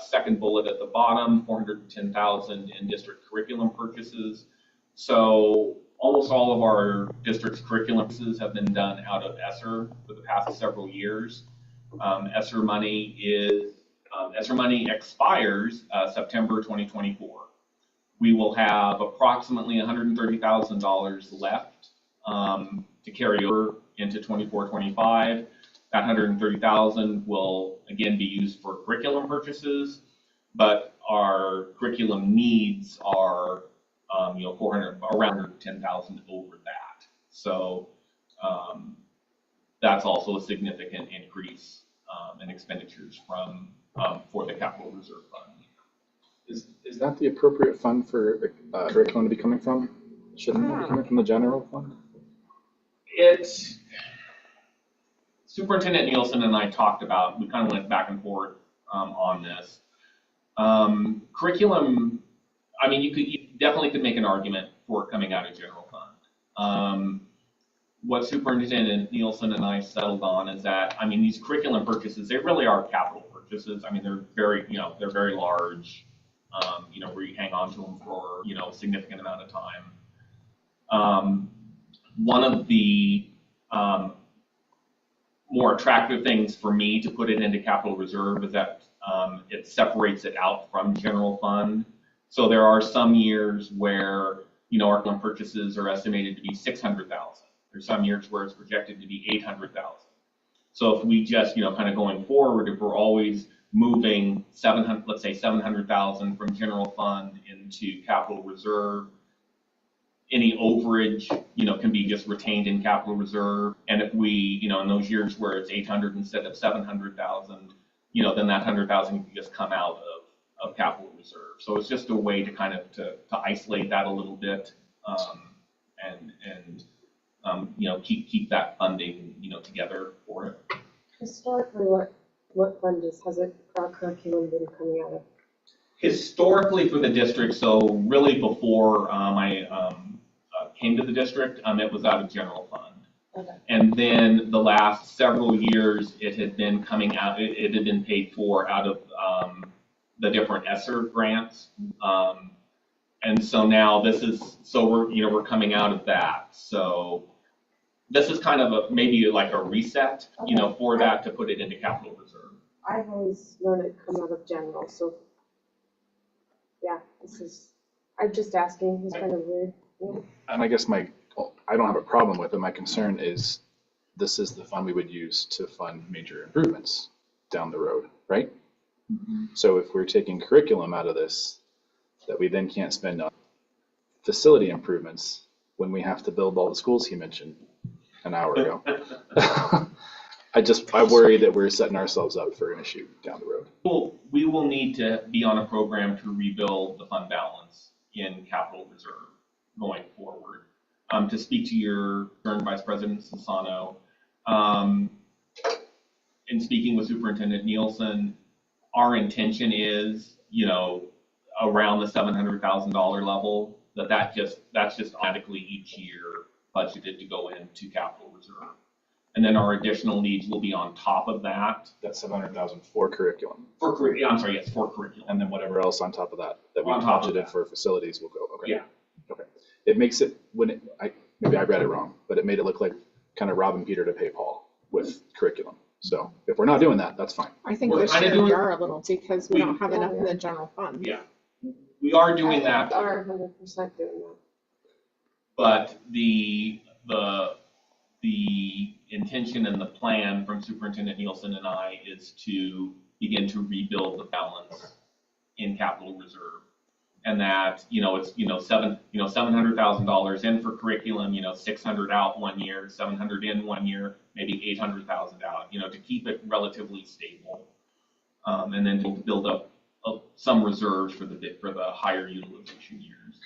second bullet at the bottom, $410,000 in district curriculum purchases. So almost all of our district's curriculum purchases have been done out of ESSER for the past several years. ESSER money expires September 2024. We will have approximately $130,000 left to carry over into 24-25. That $130,000 will again be used for curriculum purchases, but our curriculum needs are around $110,000 over that. So that's also a significant increase in expenditures for the capital reserve fund. Is that the appropriate fund for the curriculum to be coming from? Shouldn't it be coming from the general fund? It's Superintendent Nielsen and I talked about, we kind of went back and forth on this. Curriculum, I mean, you definitely could make an argument for it coming out of general fund. What Superintendent Nielsen and I settled on is that, I mean, these curriculum purchases, they really are capital purchases. I mean, they're very large, where you hang on to them for, a significant amount of time. One of the more attractive things for me to put it into capital reserve is that it separates it out from general fund. So there are some years where, our curriculum purchases are estimated to be $600,000. There's some years where it's projected to be $800,000. So if we just, kind of going forward, if we're always moving let's say $700,000 from general fund into capital reserve, any overage, can be just retained in capital reserve. And if we, in those years where it's 800 instead of 700,000, then that 100,000 can just come out of capital reserve. So it's just a way to kind of to isolate that a little bit, and keep that funding, together for it. Historically, what fund has our curriculum been coming out of? Historically for the district, so really before I came to the district, it was out of general fund. Okay. And then the last several years, it had been coming out, it had been paid for out of the different ESSER grants. And so now we're coming out of that. So this is kind of maybe like a reset, for that to put it into capital reserve. I've always known it come out of general, so yeah, I'm just asking, it's kind of weird. Yeah. And I guess I don't have a problem with it. My concern is this is the fund we would use to fund major improvements down the road, right? Mm-hmm. So if we're taking curriculum out of this, that we then can't spend on facility improvements when we have to build all the schools he mentioned an hour ago. I worry that we're setting ourselves up for an issue down the road. We will need to be on a program to rebuild the fund balance in capital reserve going forward. To speak to your concern, Vice President Sassano, in speaking with Superintendent Nielsen, our intention is, around the $700,000 level, that's just automatically each year budgeted to go into capital reserve. And then our additional needs will be on top of that. That's $700,000 for curriculum. For curriculum. And then whatever else on top of that we on top of budgeted that for facilities will go. Okay. Yeah. Okay. It makes it maybe I read it wrong, but it made it look like kind of robbing Peter to pay Paul with curriculum. So if we're not doing that, that's fine. I think We're this kinda year doing- we are a little because we we- don't have enough in the general fund. Yeah, we are doing that. We are 100% doing that. But the intention and the plan from Superintendent Nielsen and I is to begin to rebuild the balance in capital reserve. And that, it's, $700,000 in for curriculum, 600 out 1 year, 700 in 1 year, maybe 800,000 out, to keep it relatively stable. And then to build up some reserves for the higher utilization years.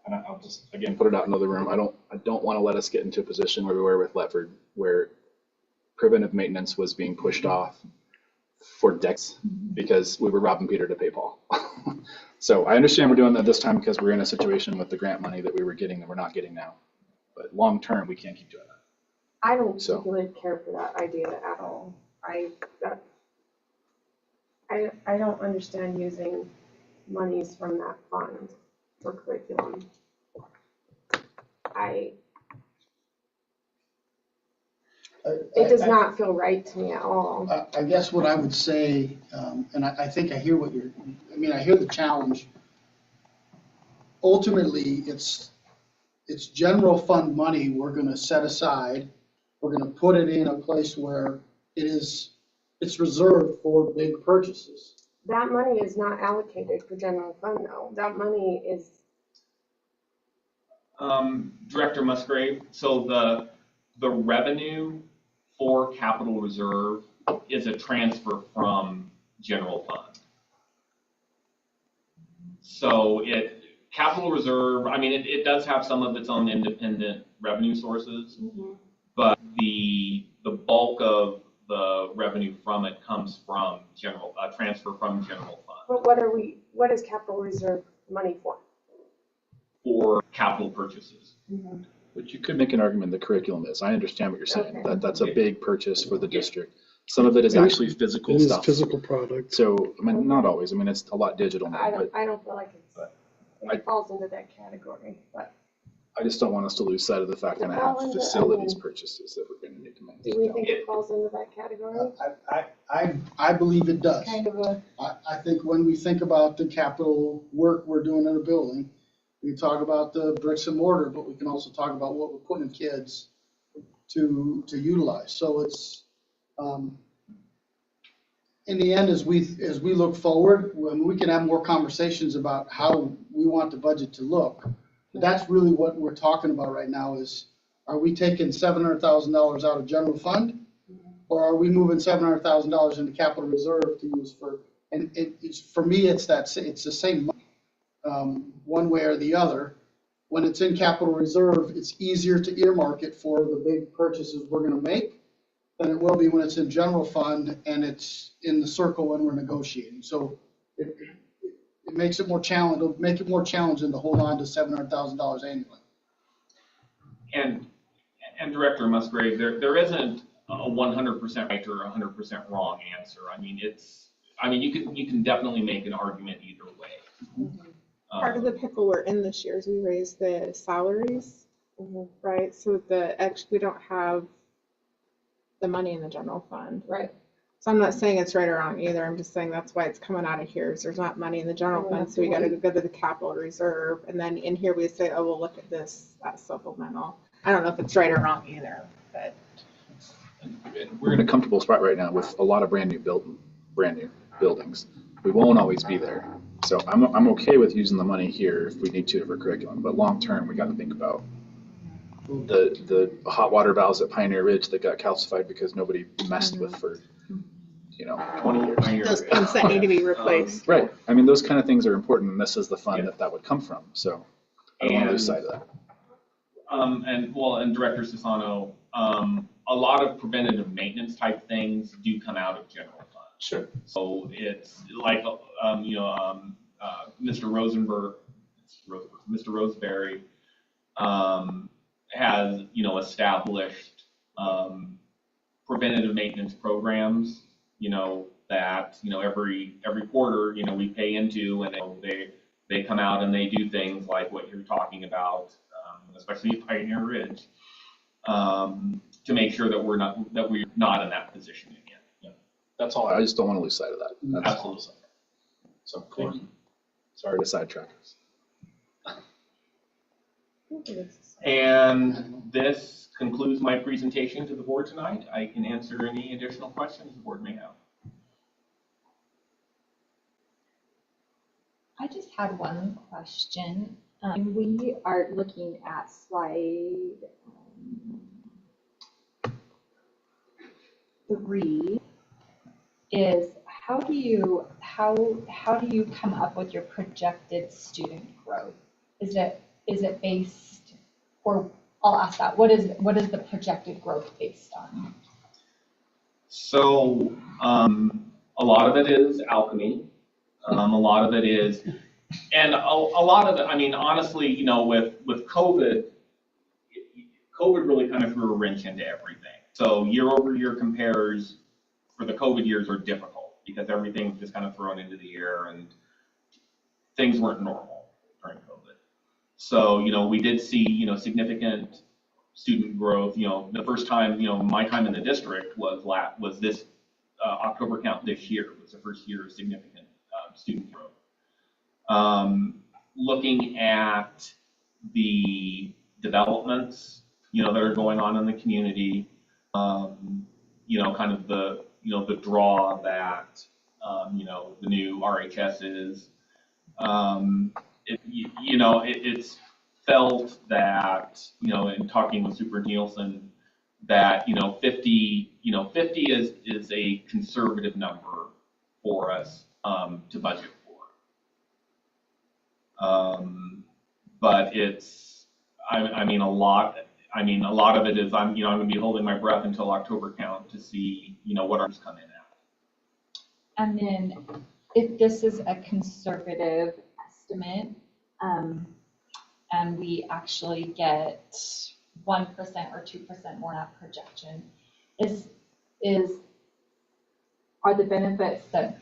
And I'll just, again, put it out in another room. I don't want to let us get into a position where we were with Letford, where preventive maintenance was being pushed off for decades because we were robbing Peter to pay Paul. So I understand we're doing that this time because we're in a situation with the grant money that we were getting that we're not getting now. But long term, we can't keep doing that. I don't So- particularly care for that idea at all. I don't understand using monies from that fund for curriculum. It does not feel right to me at all. I guess what I would say, and I think I hear I hear the challenge. Ultimately, it's general fund money we're gonna set aside. We're gonna put it in a place where it's reserved for big purchases. That money is not allocated for general fund though. That money is, Director Musgrave, so the revenue for capital reserve is a transfer from general fund. So capital reserve, it does have some of its own independent revenue sources, but the bulk of the revenue from it comes from transfer from general fund but what is capital reserve money for? for capital purchases. But you could make an argument the curriculum is. I understand what you're saying. Okay. That's a big purchase for the district. Some of it is actually physical It is stuff. physical product. So, not always. It's a lot digital now, but I don't feel like it falls into that category, but I just don't want us to lose sight of the fact that I have facilities purchases that we're going to need to make. do we think it falls into that category? I believe it does. Kind of a, I think when we think about the capital work we're doing in a building, we talk about the bricks and mortar, but we can also talk about what we're putting in kids to utilize. So it's, in the end, as we look forward, when we can have more conversations about how we want the budget to look, that's really what we're talking about right now is, are we taking $700,000 out of general fund? Or are we moving $700,000 into capital reserve to use for, and for me, it's the same money. One way or the other. When it's in capital reserve, it's easier to earmark it for the big purchases we're gonna make than it will be when it's in general fund and it's in the circle when we're negotiating. So it makes it more challenging, it'll make it more challenging to hold on to $700,000 annually. And Director Musgrave, there isn't a 100% right or a 100% wrong answer. You can definitely make an argument either way. Part of the pickle we're in this year is we raised the salaries, right? So we don't have the money in the general fund. right. So I'm not saying it's right or wrong either. I'm just saying that's why it's coming out of here. Is there's not money in the general fund, so we got to go to the capital reserve, and then in here we say, oh, well, look at this, that's supplemental. I don't know if it's right or wrong either, but. We're in a comfortable spot right now with a lot of brand new buildings. We won't always be there. So I'm okay with using the money here if we need to for curriculum, but long term, we got to think about the hot water valves at Pioneer Ridge that got calcified because nobody messed with for 20 years. Those pins that need to be replaced. Right. Those kind of things are important, and this is the fund that would come from. So I don't want to lose sight of that. And Director Sisano, a lot of preventative maintenance type things do come out of general fund. Sure. So it's like, Mr. Roseberry has, established preventative maintenance programs, that, every quarter, we pay into, and they come out and they do things like what you're talking about, especially Pioneer Ridge, to to make sure that we're not in that position again. That's all. I just don't want to lose sight of that. That's all. Absolutely. So, thank you. Sorry to sidetrack us. And this concludes my presentation to the board tonight. I can answer any additional questions the board may have. I just had one question. We are looking at slide 3. Is how do you come up with your projected student growth? Is it based, or I'll ask that, what is the projected growth based on? So a lot of it is alchemy. A lot of it is, and a lot of it, I mean, honestly, you know, with COVID really kind of threw a wrench into everything. So year-over-year compares for the COVID years are difficult because everything was just kind of thrown into the air and things weren't normal during COVID. So, you know, we did see, you know, significant student growth. You know, the first time, you know, my time in the district was this October count this year. It was the first year of significant student growth. Looking at the developments, you know, that are going on in the community, you know, kind of the, you know, the draw that, you know, the new RHS is, you know, it's felt that, you know, in talking with Super Nielsen, that, you know, 50 is a conservative number for us to budget for. But it's, I mean, a lot of it is I'm going to be holding my breath until October count to see, you know, what ours come in at. And then if this is a conservative estimate, and we actually get 1% or 2% more than that projection, are the benefits that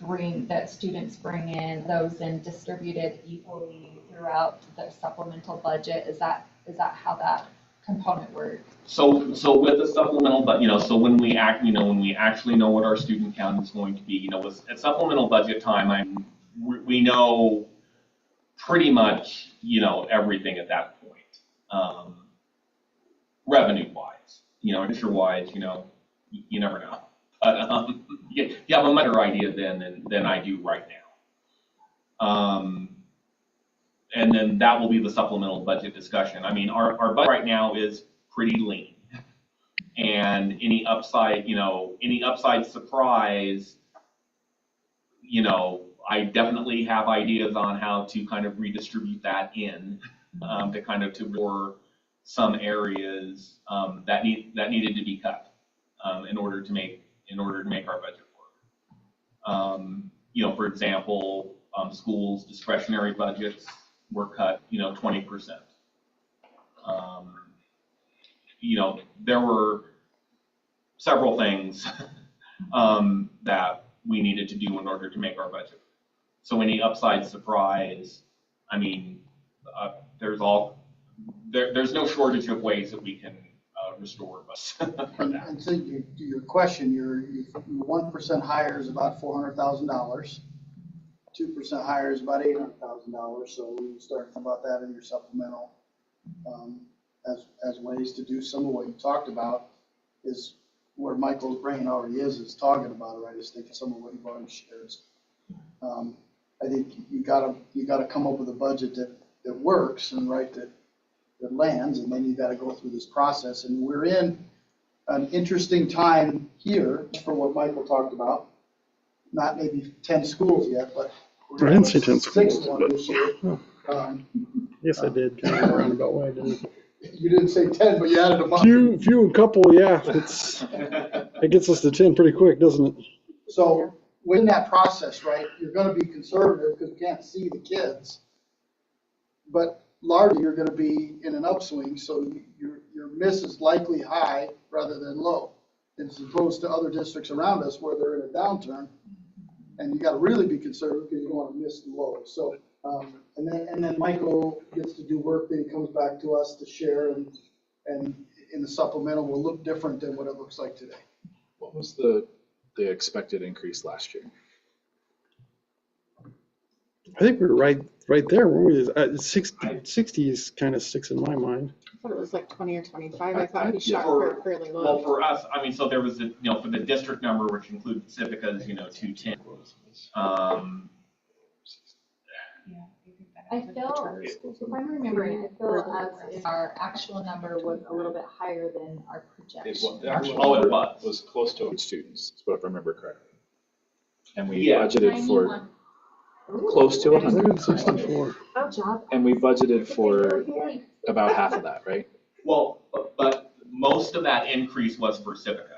students bring in, those then distributed equally throughout the supplemental budget? Is that how that component works? So with the supplemental, but you know, so when we actually know what our student count is going to be, you know, at supplemental budget time, we know pretty much, you know, everything at that point, revenue-wise, you know, extra-wise, you know, you never know. But you have a better idea than I do right now. And then that will be the supplemental budget discussion. I mean, our budget right now is pretty lean. And any upside surprise, you know, I definitely have ideas on how to kind of redistribute that in, for some areas that needed to be cut in order to make our budget work. You know, for example, schools' discretionary budgets were cut, you know, 20%. You know, there were several things that we needed to do in order to make our budget. So any upside surprise, I mean, there's no shortage of ways that we can restore us for that. And so your question, your 1% higher is about $400,000. 2% higher is about $800,000. So we start thinking about that in your supplemental as ways to do some of what you talked about is where Michael's brain already is talking about it. I just think some of what you've already shared. I think you gotta come up with a budget that works and that lands, and then you gotta go through this process. And we're in an interesting time here for what Michael talked about. Not maybe 10 schools yet, but I didn't say 10 schools. Sixth one this year. Yes, I did, kind of roundabout way, didn't I? You didn't say 10, but you added a bunch. Few and couple, yeah. It gets us to 10 pretty quick, doesn't it? So in that process, right, you're going to be conservative because you can't see the kids, but largely you're going to be in an upswing, so your miss is likely high rather than low, as opposed to other districts around us where they're in a downturn, and you got to really be conservative because you don't want to miss the low. So and then Michael gets to do work that he comes back to us to share, and in the supplemental will look different than what it looks like today. What was the expected increase last year? I think we were right there, weren't we? 60 is kind of sticks in my mind. I thought it was like 20 or 25. I thought he Yeah. shot for fairly low. Well, for us, I mean, so there was, for the district number, which included Civica's, 210. I feel, if I'm remembering, I feel as if our actual number was a little bit higher than our projection. The actual Oh, it number was. was close to 100 students, is what if I remember correctly. And we Yeah. budgeted for close to 100. 164. Good job. And we budgeted for about half of that, right? Well, but most of that increase was for Civica.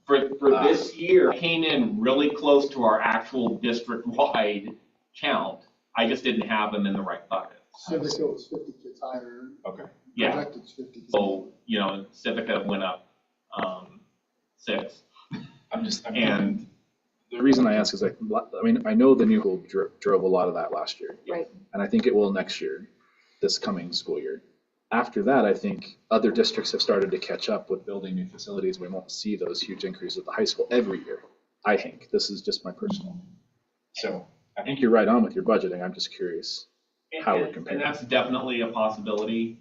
For this year, it came in really close to our actual district-wide count. I just didn't have them in the right bucket. Civica was 50 kids higher. Okay. Yeah. Projected 50 kids. So, Civica went up 6. And The reason I ask is I know the new school drove a lot of that last year. Right. And I think it will next year, this coming school year. After that, I think other districts have started to catch up with building new facilities. We won't see those huge increases at the high school every year. I think, this is just my personal. So I think you're right on with your budgeting. I'm just curious how we're comparing. And that's definitely a possibility.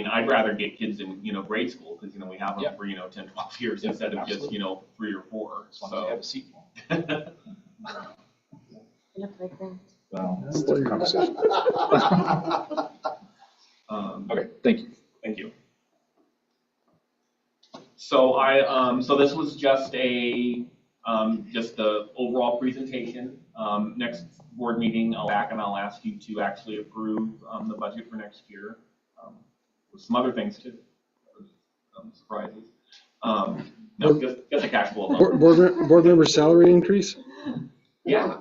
I'd rather get kids in, grade school, because, we have them for, 10, 12 years instead of just, 3 or 4. As long as they have a seat. Well, that's a different conversation. Okay, thank you. Thank you. So so this was just the overall presentation. Next board meeting, I'll back and I'll ask you to actually approve the budget for next year. With some other things too, surprises. No, just the cash flow. Board member salary increase? Yeah.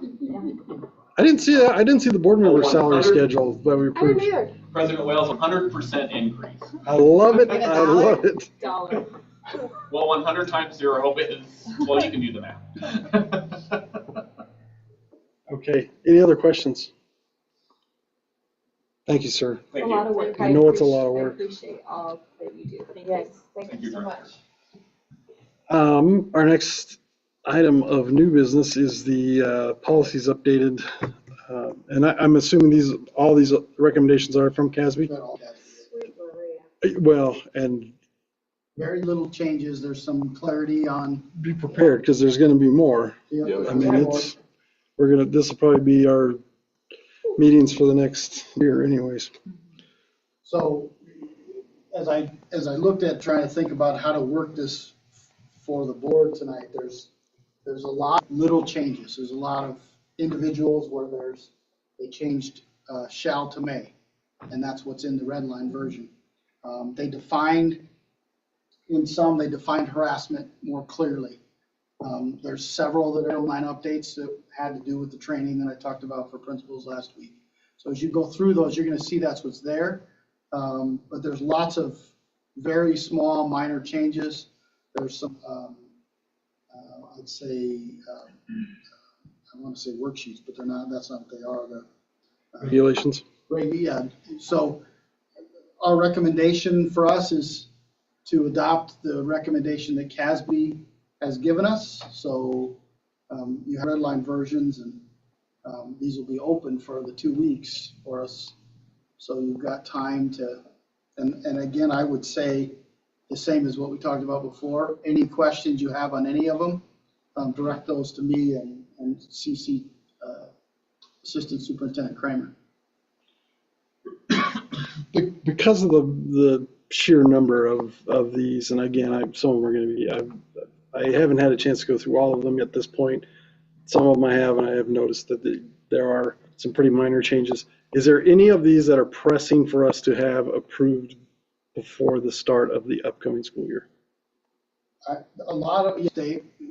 I didn't see that. I didn't see the board member salary schedule that we I didn't approved. either. President Wales, 100% increase. I love it. I love it. Dollar. Well, 100 times 0 is, well, you can do the math. Okay. Any other questions? Thank you, sir. Thank A you. lot of work. I know it's a lot of work. I appreciate all that you do. Thank Yes, you. thank you so much. Our next item of new business is the policies updated. And I'm assuming all these recommendations are from CASB? Sweet Maria. Well, and Very little changes. There's some clarity on. be prepared because there's going to be more. I mean, this will probably be our meetings for the next year anyways. So as I looked at trying to think about how to work this for the board tonight, there's a lot of little changes. There's a lot of individuals where they changed shall to may, and that's what's in the red line version. They defined harassment more clearly. There's several that are line updates that had to do with the training that I talked about for principals last week. So as you go through those, you're going to see that's what's there. But there's lots of very small, minor changes. There's some, I'd say, I want to say worksheets, but they're not. That's not what they are. The Regulations. yeah. So our recommendation for us is to adopt the recommendation that CASB has given us. So you have red line versions, and these will be open for the 2 weeks for us. So you've got time to, and again, I would say the same as what we talked about before. Any questions you have on any of them, direct those to me and CC Assistant Superintendent Kramer. Because of the sheer number of these, and again, some of them are going to be, I haven't had a chance to go through all of them at this point. Some of them I have, and I have noticed that there are some pretty minor changes. Is there any of these that are pressing for us to have approved before the start of the upcoming school year? A lot of,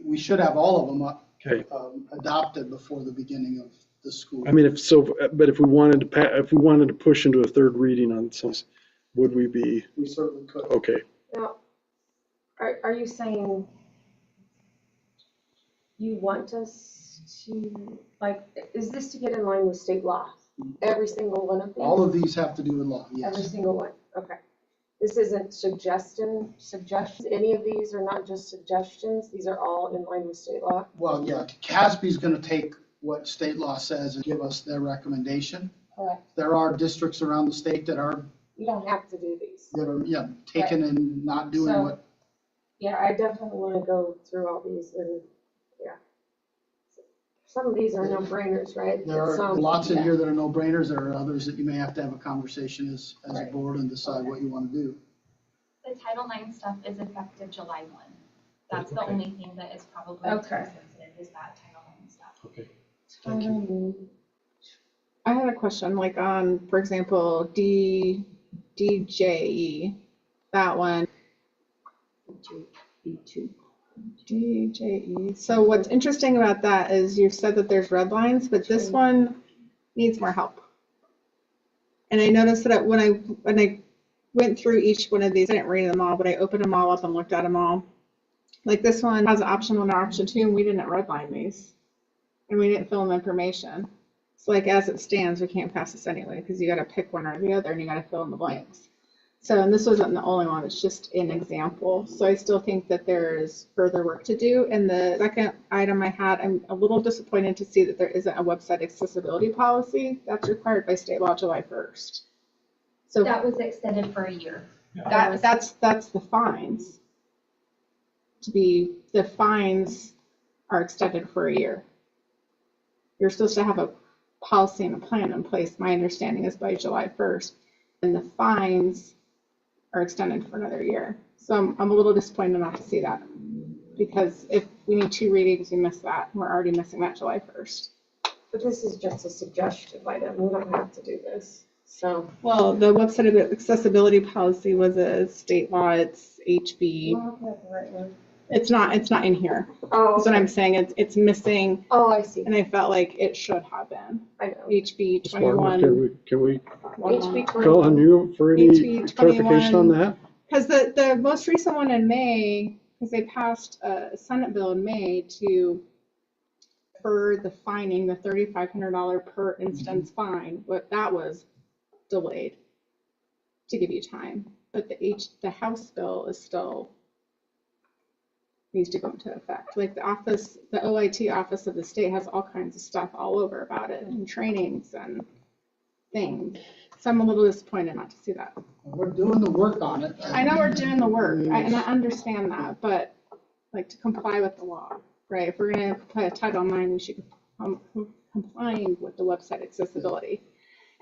we should have all of them Okay. adopted before the beginning of the school. I mean, but if we wanted to push into a third reading on some, would we be? We certainly could. Okay. Now, are you saying you want us to, like, is this to get in line with state law? Every single one of these? All of these have to do with law, Every yes. single one, okay. This isn't suggestions, any of these are not just suggestions, these are all in line with state law? Well, yeah, CASB's gonna take what state law says and give us their recommendation. Correct. There are districts around the state that are, You don't have to do these. taken and not doing So- what, Yeah, I definitely want to go through all these and, yeah. Some of these are no-brainers, right? there are Some- lots in yeah. here that are no-brainers. There are others that you may have to have a conversation as a Right. board and decide what you wanna do. The Title IX stuff is effective July 1. That's the Okay. only thing that is probably too Okay. sensitive is that Title IX stuff. Okay. Thank you. I had a question, like on, for example, DJE, that one. DJE. So what's interesting about that is you said that there's red lines, but this one needs more help. And I noticed that when I went through each one of these, I didn't read them all, but I opened them all up and looked at them all. Like this one has an option 1 or option 2, and we didn't redline these. And we didn't fill in the information. So like as it stands, we can't pass this anyway, because you gotta pick one or the other and you gotta fill in the blanks. So, and this wasn't the only one, it's just an example. So I still think that there is further work to do. And the second item I had, I'm a little disappointed to see that there isn't a website accessibility policy. That's required by state law July 1st. So That was extended for a year. that's the fines. The fines are extended for a year. You're supposed to have a policy and a plan in place, my understanding is by July 1st, and the fines are extended for another year. So I'm a little disappointed not to see that, because if we need 2 readings, we miss that, and we're already missing that July 1st. But this is just a suggestion by them, we don't have to do this, so. Well, the website accessibility policy was a state law, it's HB. It's not in here. Oh, That's what I'm saying, it's missing, oh, I see, and I felt like it should have been. I know. HB Ms. Farmer, 21. Can we HB call on 21, you for any HB clarification on 21. that? Because the most recent one in May, because they passed a Senate bill in May for the fining, the $3,500 per instance fine, but that was delayed to give you time. But the House bill is still needs to go into effect. Like the OIT office of the state has all kinds of stuff all over about it, and trainings and things. So I'm a little disappointed not to see that. We're doing the work on it. I know we're doing the work, and I understand that, but like to comply with the law, right? If we're gonna apply a Title IX, we should comply with the website accessibility.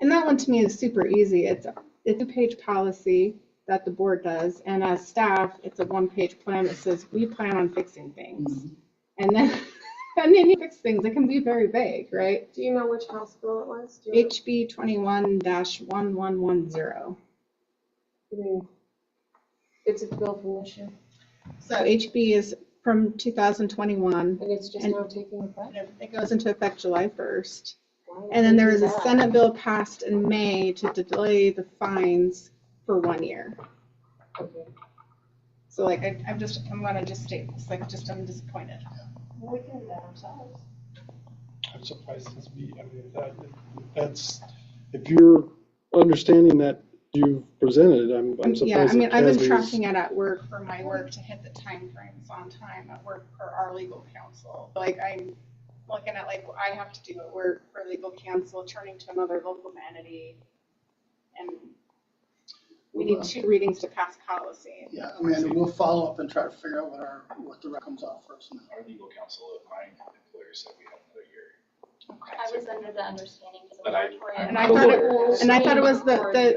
And that one to me is super easy. It's a 2-page policy that the board does, and as staff, it's a 1-page plan that says we plan on fixing things. And then you fix things. It can be very vague, right? do you know which House bill it was? Do you know? HB 21-1110. I mean, it's a bill from this year, So HB is from 2021. and it's just And- now taking effect? It goes into effect July 1st. Why would And then they there do was a that? Senate bill passed in May to delay the fines for 1 year. Okay. So like, I'm gonna just state this, like, I'm disappointed. Well, we can do that ourselves. I'm surprised it's me. I mean, that's, if you're understanding that you've presented, I'm surprised. Yeah, I mean, I've been Casby's- tracking it at work for my work to hit the timeframes on time at work for our legal counsel. Like, I'm looking at like, I have to do at work for legal counsel, turning to another local entity. And we need 2 readings to pass policy. Yeah, I mean, we'll follow up and try to figure out what the rec comes out first. Our legal counsel at my employer said we had another year. I was under the understanding because But I- moratorium. And I thought it was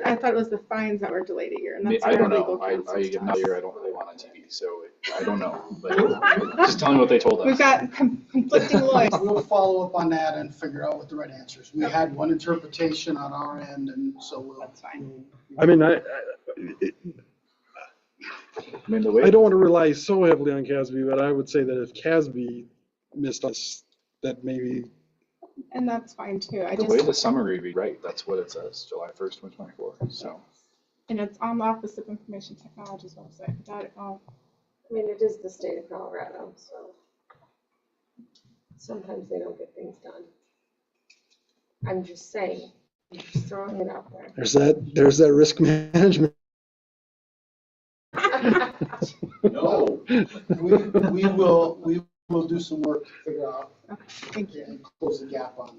I thought it was the fines that were delayed a year, and that's I what our don't legal know. I counsel another year I don't really want on TV, so I don't know. But just telling you what they told us. We've got conflicting lawyers. We'll follow up on that and figure out what the right answer is. We had one interpretation on our end, and so we'll. That's fine. I mean, I mean, the way. I don't want to rely so heavily on CASB, but I would say that if CASB missed us, that maybe. And that's fine too. The way the summary read, right, that's what it says, July 1st, 2024, so. And it's on the Office of Information Technology's website. I mean, it is the state of Colorado, so sometimes they don't get things done. I'm just saying, Just throwing it out there. There's that risk management. No. We will do some work to figure out Thank you. and close the gap on.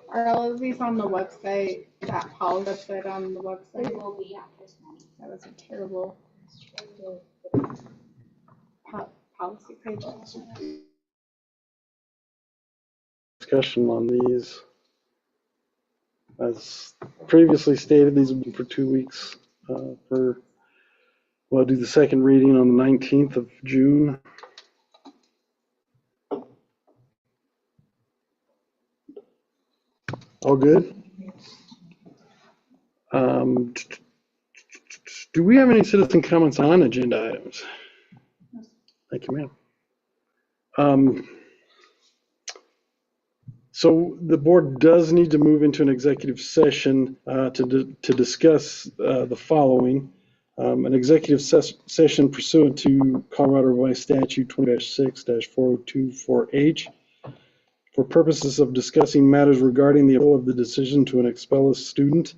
Are all of these on the website, that policy website on the It website? will be after tonight. That was a terrible policy page. Discussion on these. As previously stated, these will be for 2 weeks. We'll do the second reading on the 19th of June. All good? Do we have any citizen comments on agenda items? Thank you, ma'am. So the board does need to move into an executive session to discuss the following. An executive session pursuant to Colorado Revised Statute 20-6-4024H for purposes of discussing matters regarding the appeal of the decision to expel a student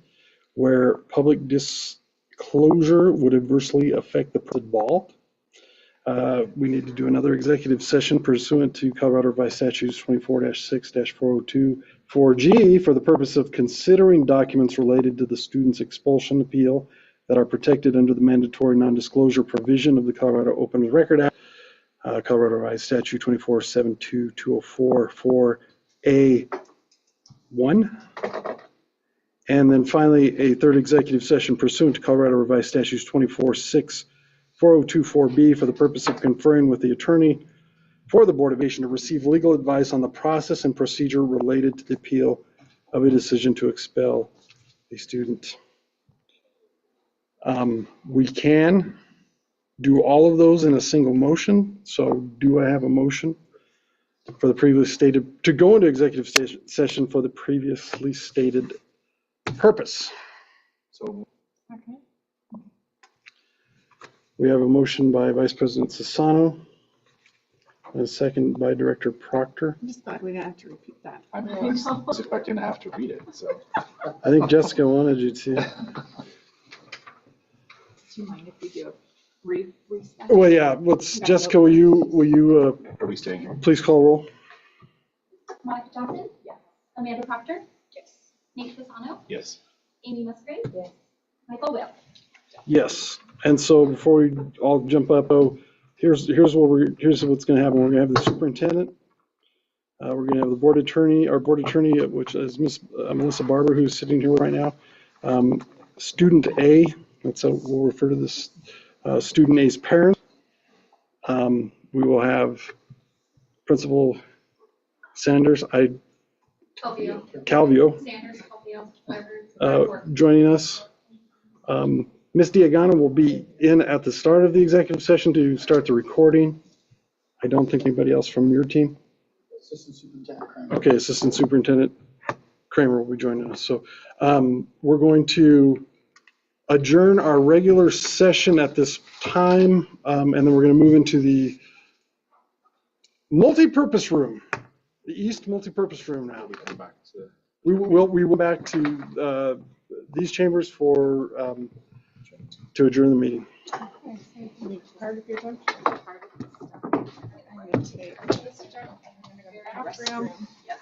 where public disclosure would adversely affect the person involved. We need to do another executive session pursuant to Colorado Revised Statutes 24-6-4024G for the purpose of considering documents related to the student's expulsion appeal that are protected under the mandatory non-disclosure provision of the Colorado Open Record Act, Colorado Revised Statute 24-72204A1. And then finally, a third executive session pursuant to Colorado Revised Statutes 24-6-4024B for the purpose of conferring with the attorney for the Board of Education to receive legal advice on the process and procedure related to the appeal of a decision to expel a student. We can do all of those in a single motion. So do I have a motion for the previous stated, to go into executive session for the previously stated purpose? So Okay. We have a motion by Vice President Sassano and a second by Director Proctor. I'm just glad we didn't have to repeat that. I was expecting to have to read it, so. I think Jessica wanted you to. Do you mind if we do a brief reset? Well, yeah, Jessica, will you Are we staying here? please call roll? Monica Johnson? Yes. Amanda Proctor? Yes. Nate Fasano? Yes. Amy Musgrave? Yes. Michael Will? Yes. And so before we all jump up, here's what's going to happen. We're going to have the superintendent. We're going to have the board attorney, which is Miss Melissa Barber, who's sitting here right now. Student A, that's how we'll refer to this. Student A's parents. We will have Principal Sanders, Calvio, Sanders, Calvio, whoever. joining us. Ms. Diagana will be in at the start of the executive session to start the recording. I don't think anybody else from your team. Assistant Superintendent Kramer. Okay, Assistant Superintendent Kramer will be joining us. So we're going to adjourn our regular session at this time, and then we're going to move into the multi-purpose room, the East multi-purpose room now. We will back to these chambers for to adjourn the meeting. Part of your lunch? Yes.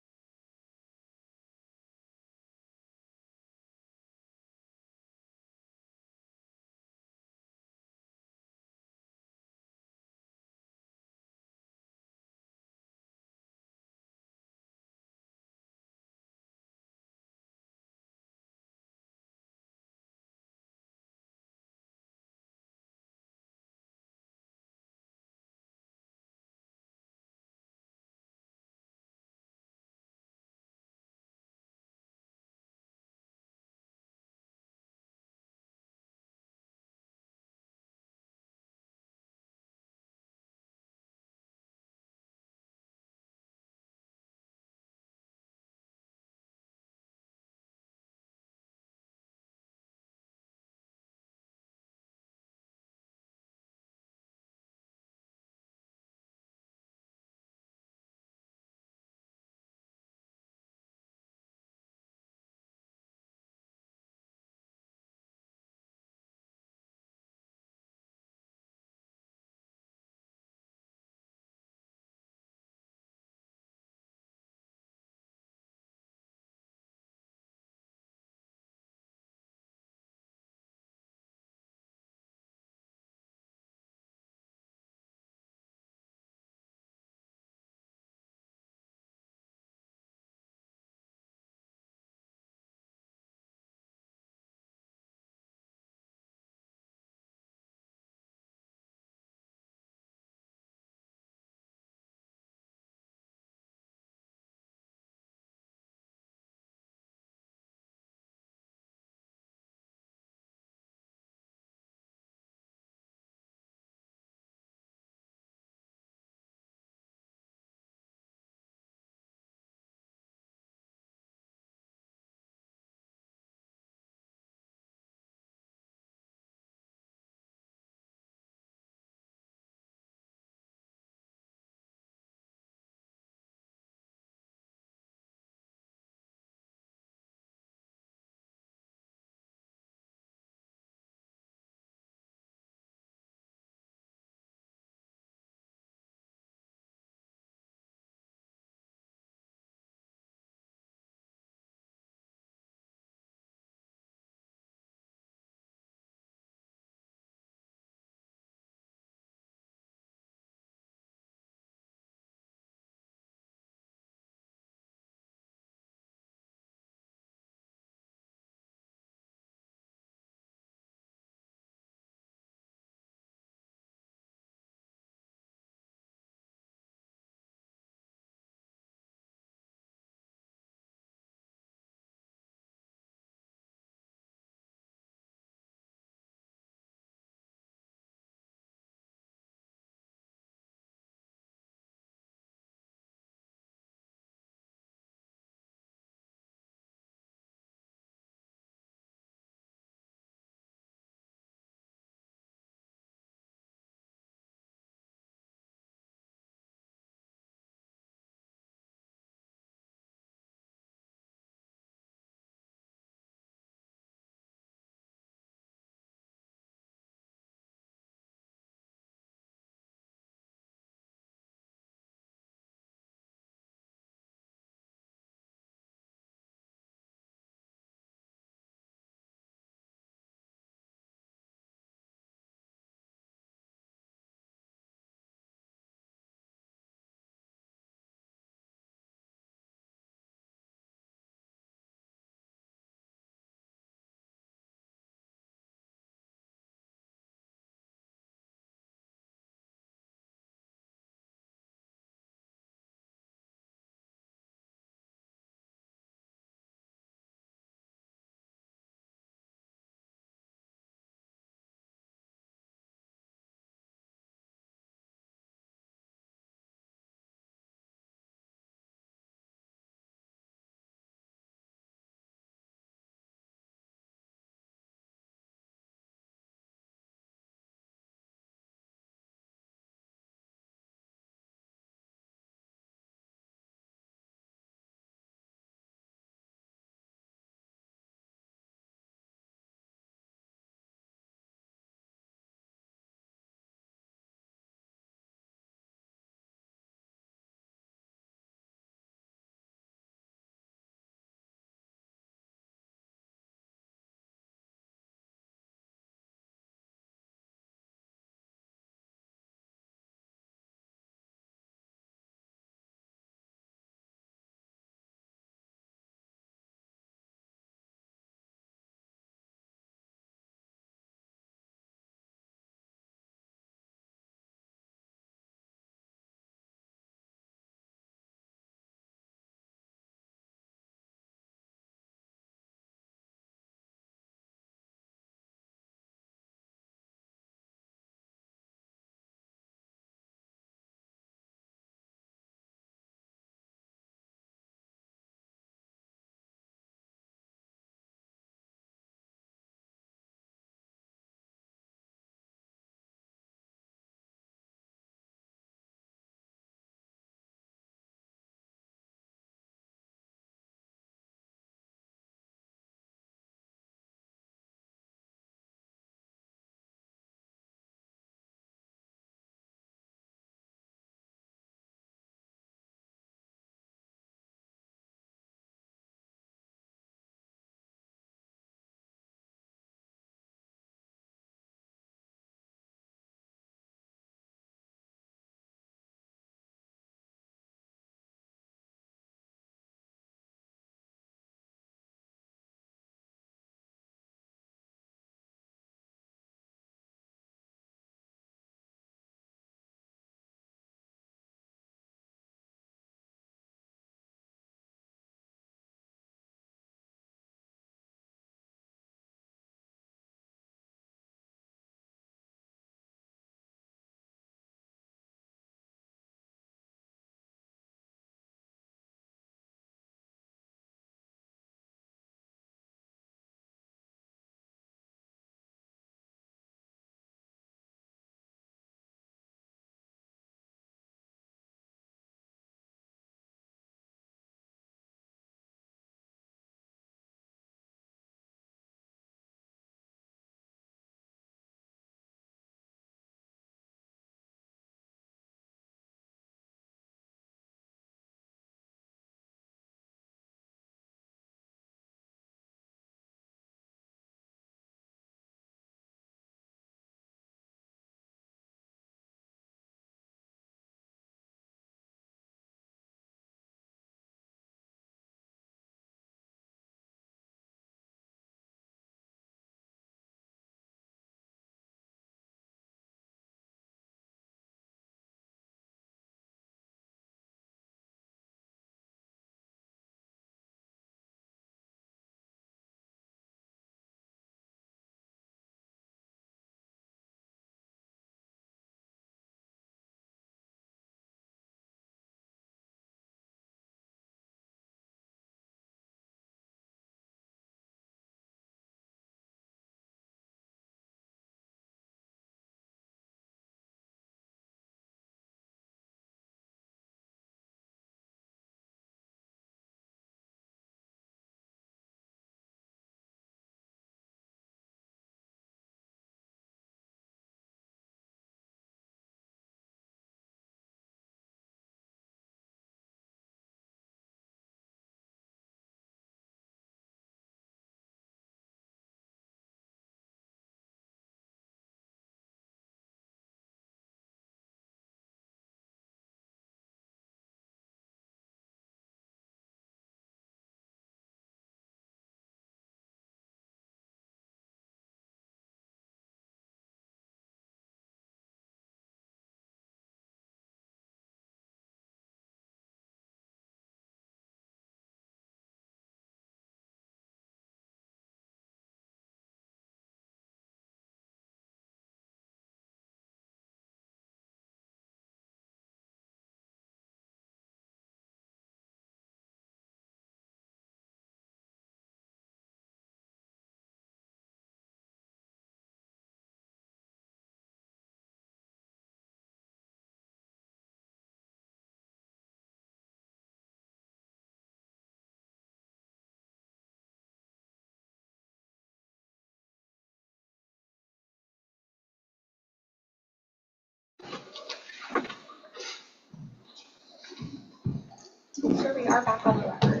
are back on the record.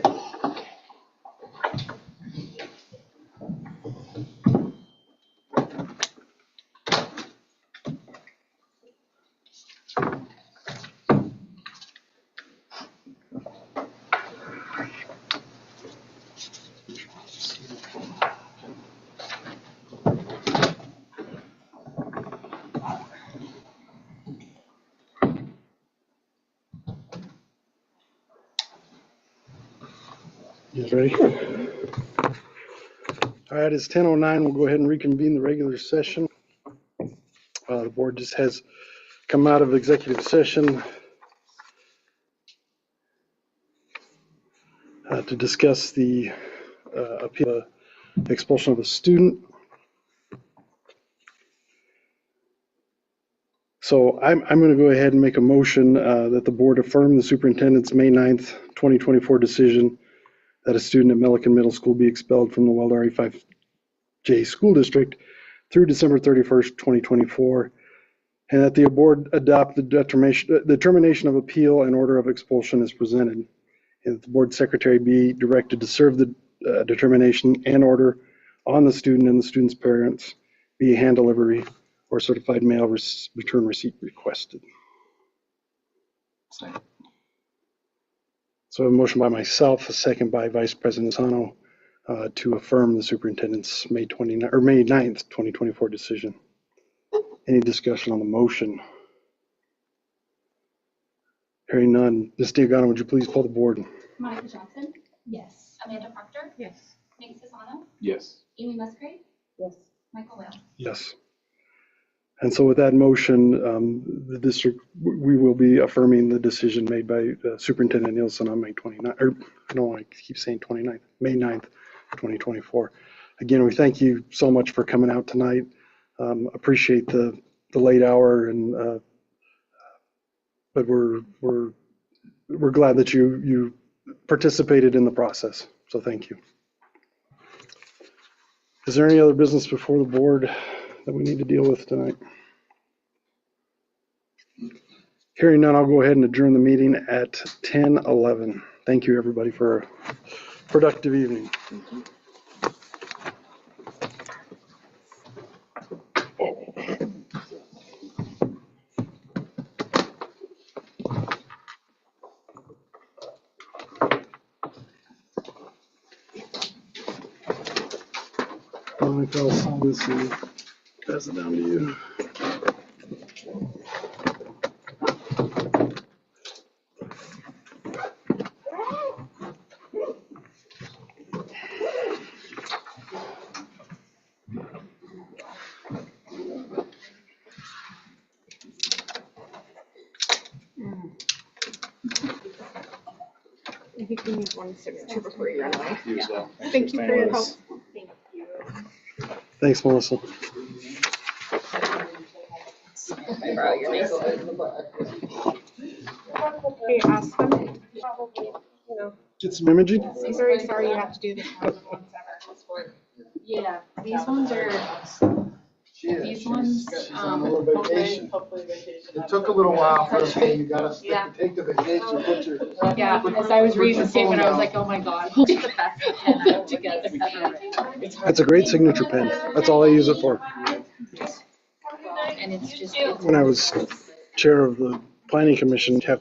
You guys ready? All right, it's 10:09. We'll go ahead and reconvene the regular session. The board just has come out of executive session to discuss the appeal, expulsion of a student. So I'm going to go ahead and make a motion that the board affirm the superintendent's May 9th, 2024 decision that a student at Milliken Middle School be expelled from the Weld RE5J School District through December 31st, 2024, and that the board adopt the determination of appeal and order of expulsion as presented, and that the board secretary be directed to serve the determination and order on the student and the student's parents via hand delivery or certified mail return receipt requested. So a motion by myself, a second by Vice President Lozano to affirm the superintendent's May 9th, 2024 decision. Any discussion on the motion? Hearing none. Ms. Diagano, would you please pull the board? Monica Johnson, Yes. Amanda Proctor, Yes. Nate Sisano, Yes. Amy Musgrave, Yes. Michael Whale. Yes. And so with that motion, the district, we will be affirming the decision made by Superintendent Nielsen on May 29th, or no, I keep saying 29th, May 9th, 2024. Again, we thank you so much for coming out tonight. Appreciate the late hour, and but we're glad that you participated in the process. So thank you. Is there any other business before the board that we need to deal with tonight? Hearing none, I'll go ahead and adjourn the meeting at 10:11. Thank you, everybody, for a productive evening. Monica, I'll sign this and pass it down to you. I think we need one signature before you run away. You as well. Thank you for your help. Thank you. Thanks, Melissa. Hey, ask them, probably, you know, Get some imaging? I'm very sorry you have to do this. Yeah, these ones are, these ones, Hopefully vacation. It took a little while for us, you got to Yeah. take the vacation picture. yeah, as I was reading the statement, I was like, oh my God, it's the best pen I put together. That's a great signature pen. That's all I use it for. And it's just. When I was chair of the planning commission, have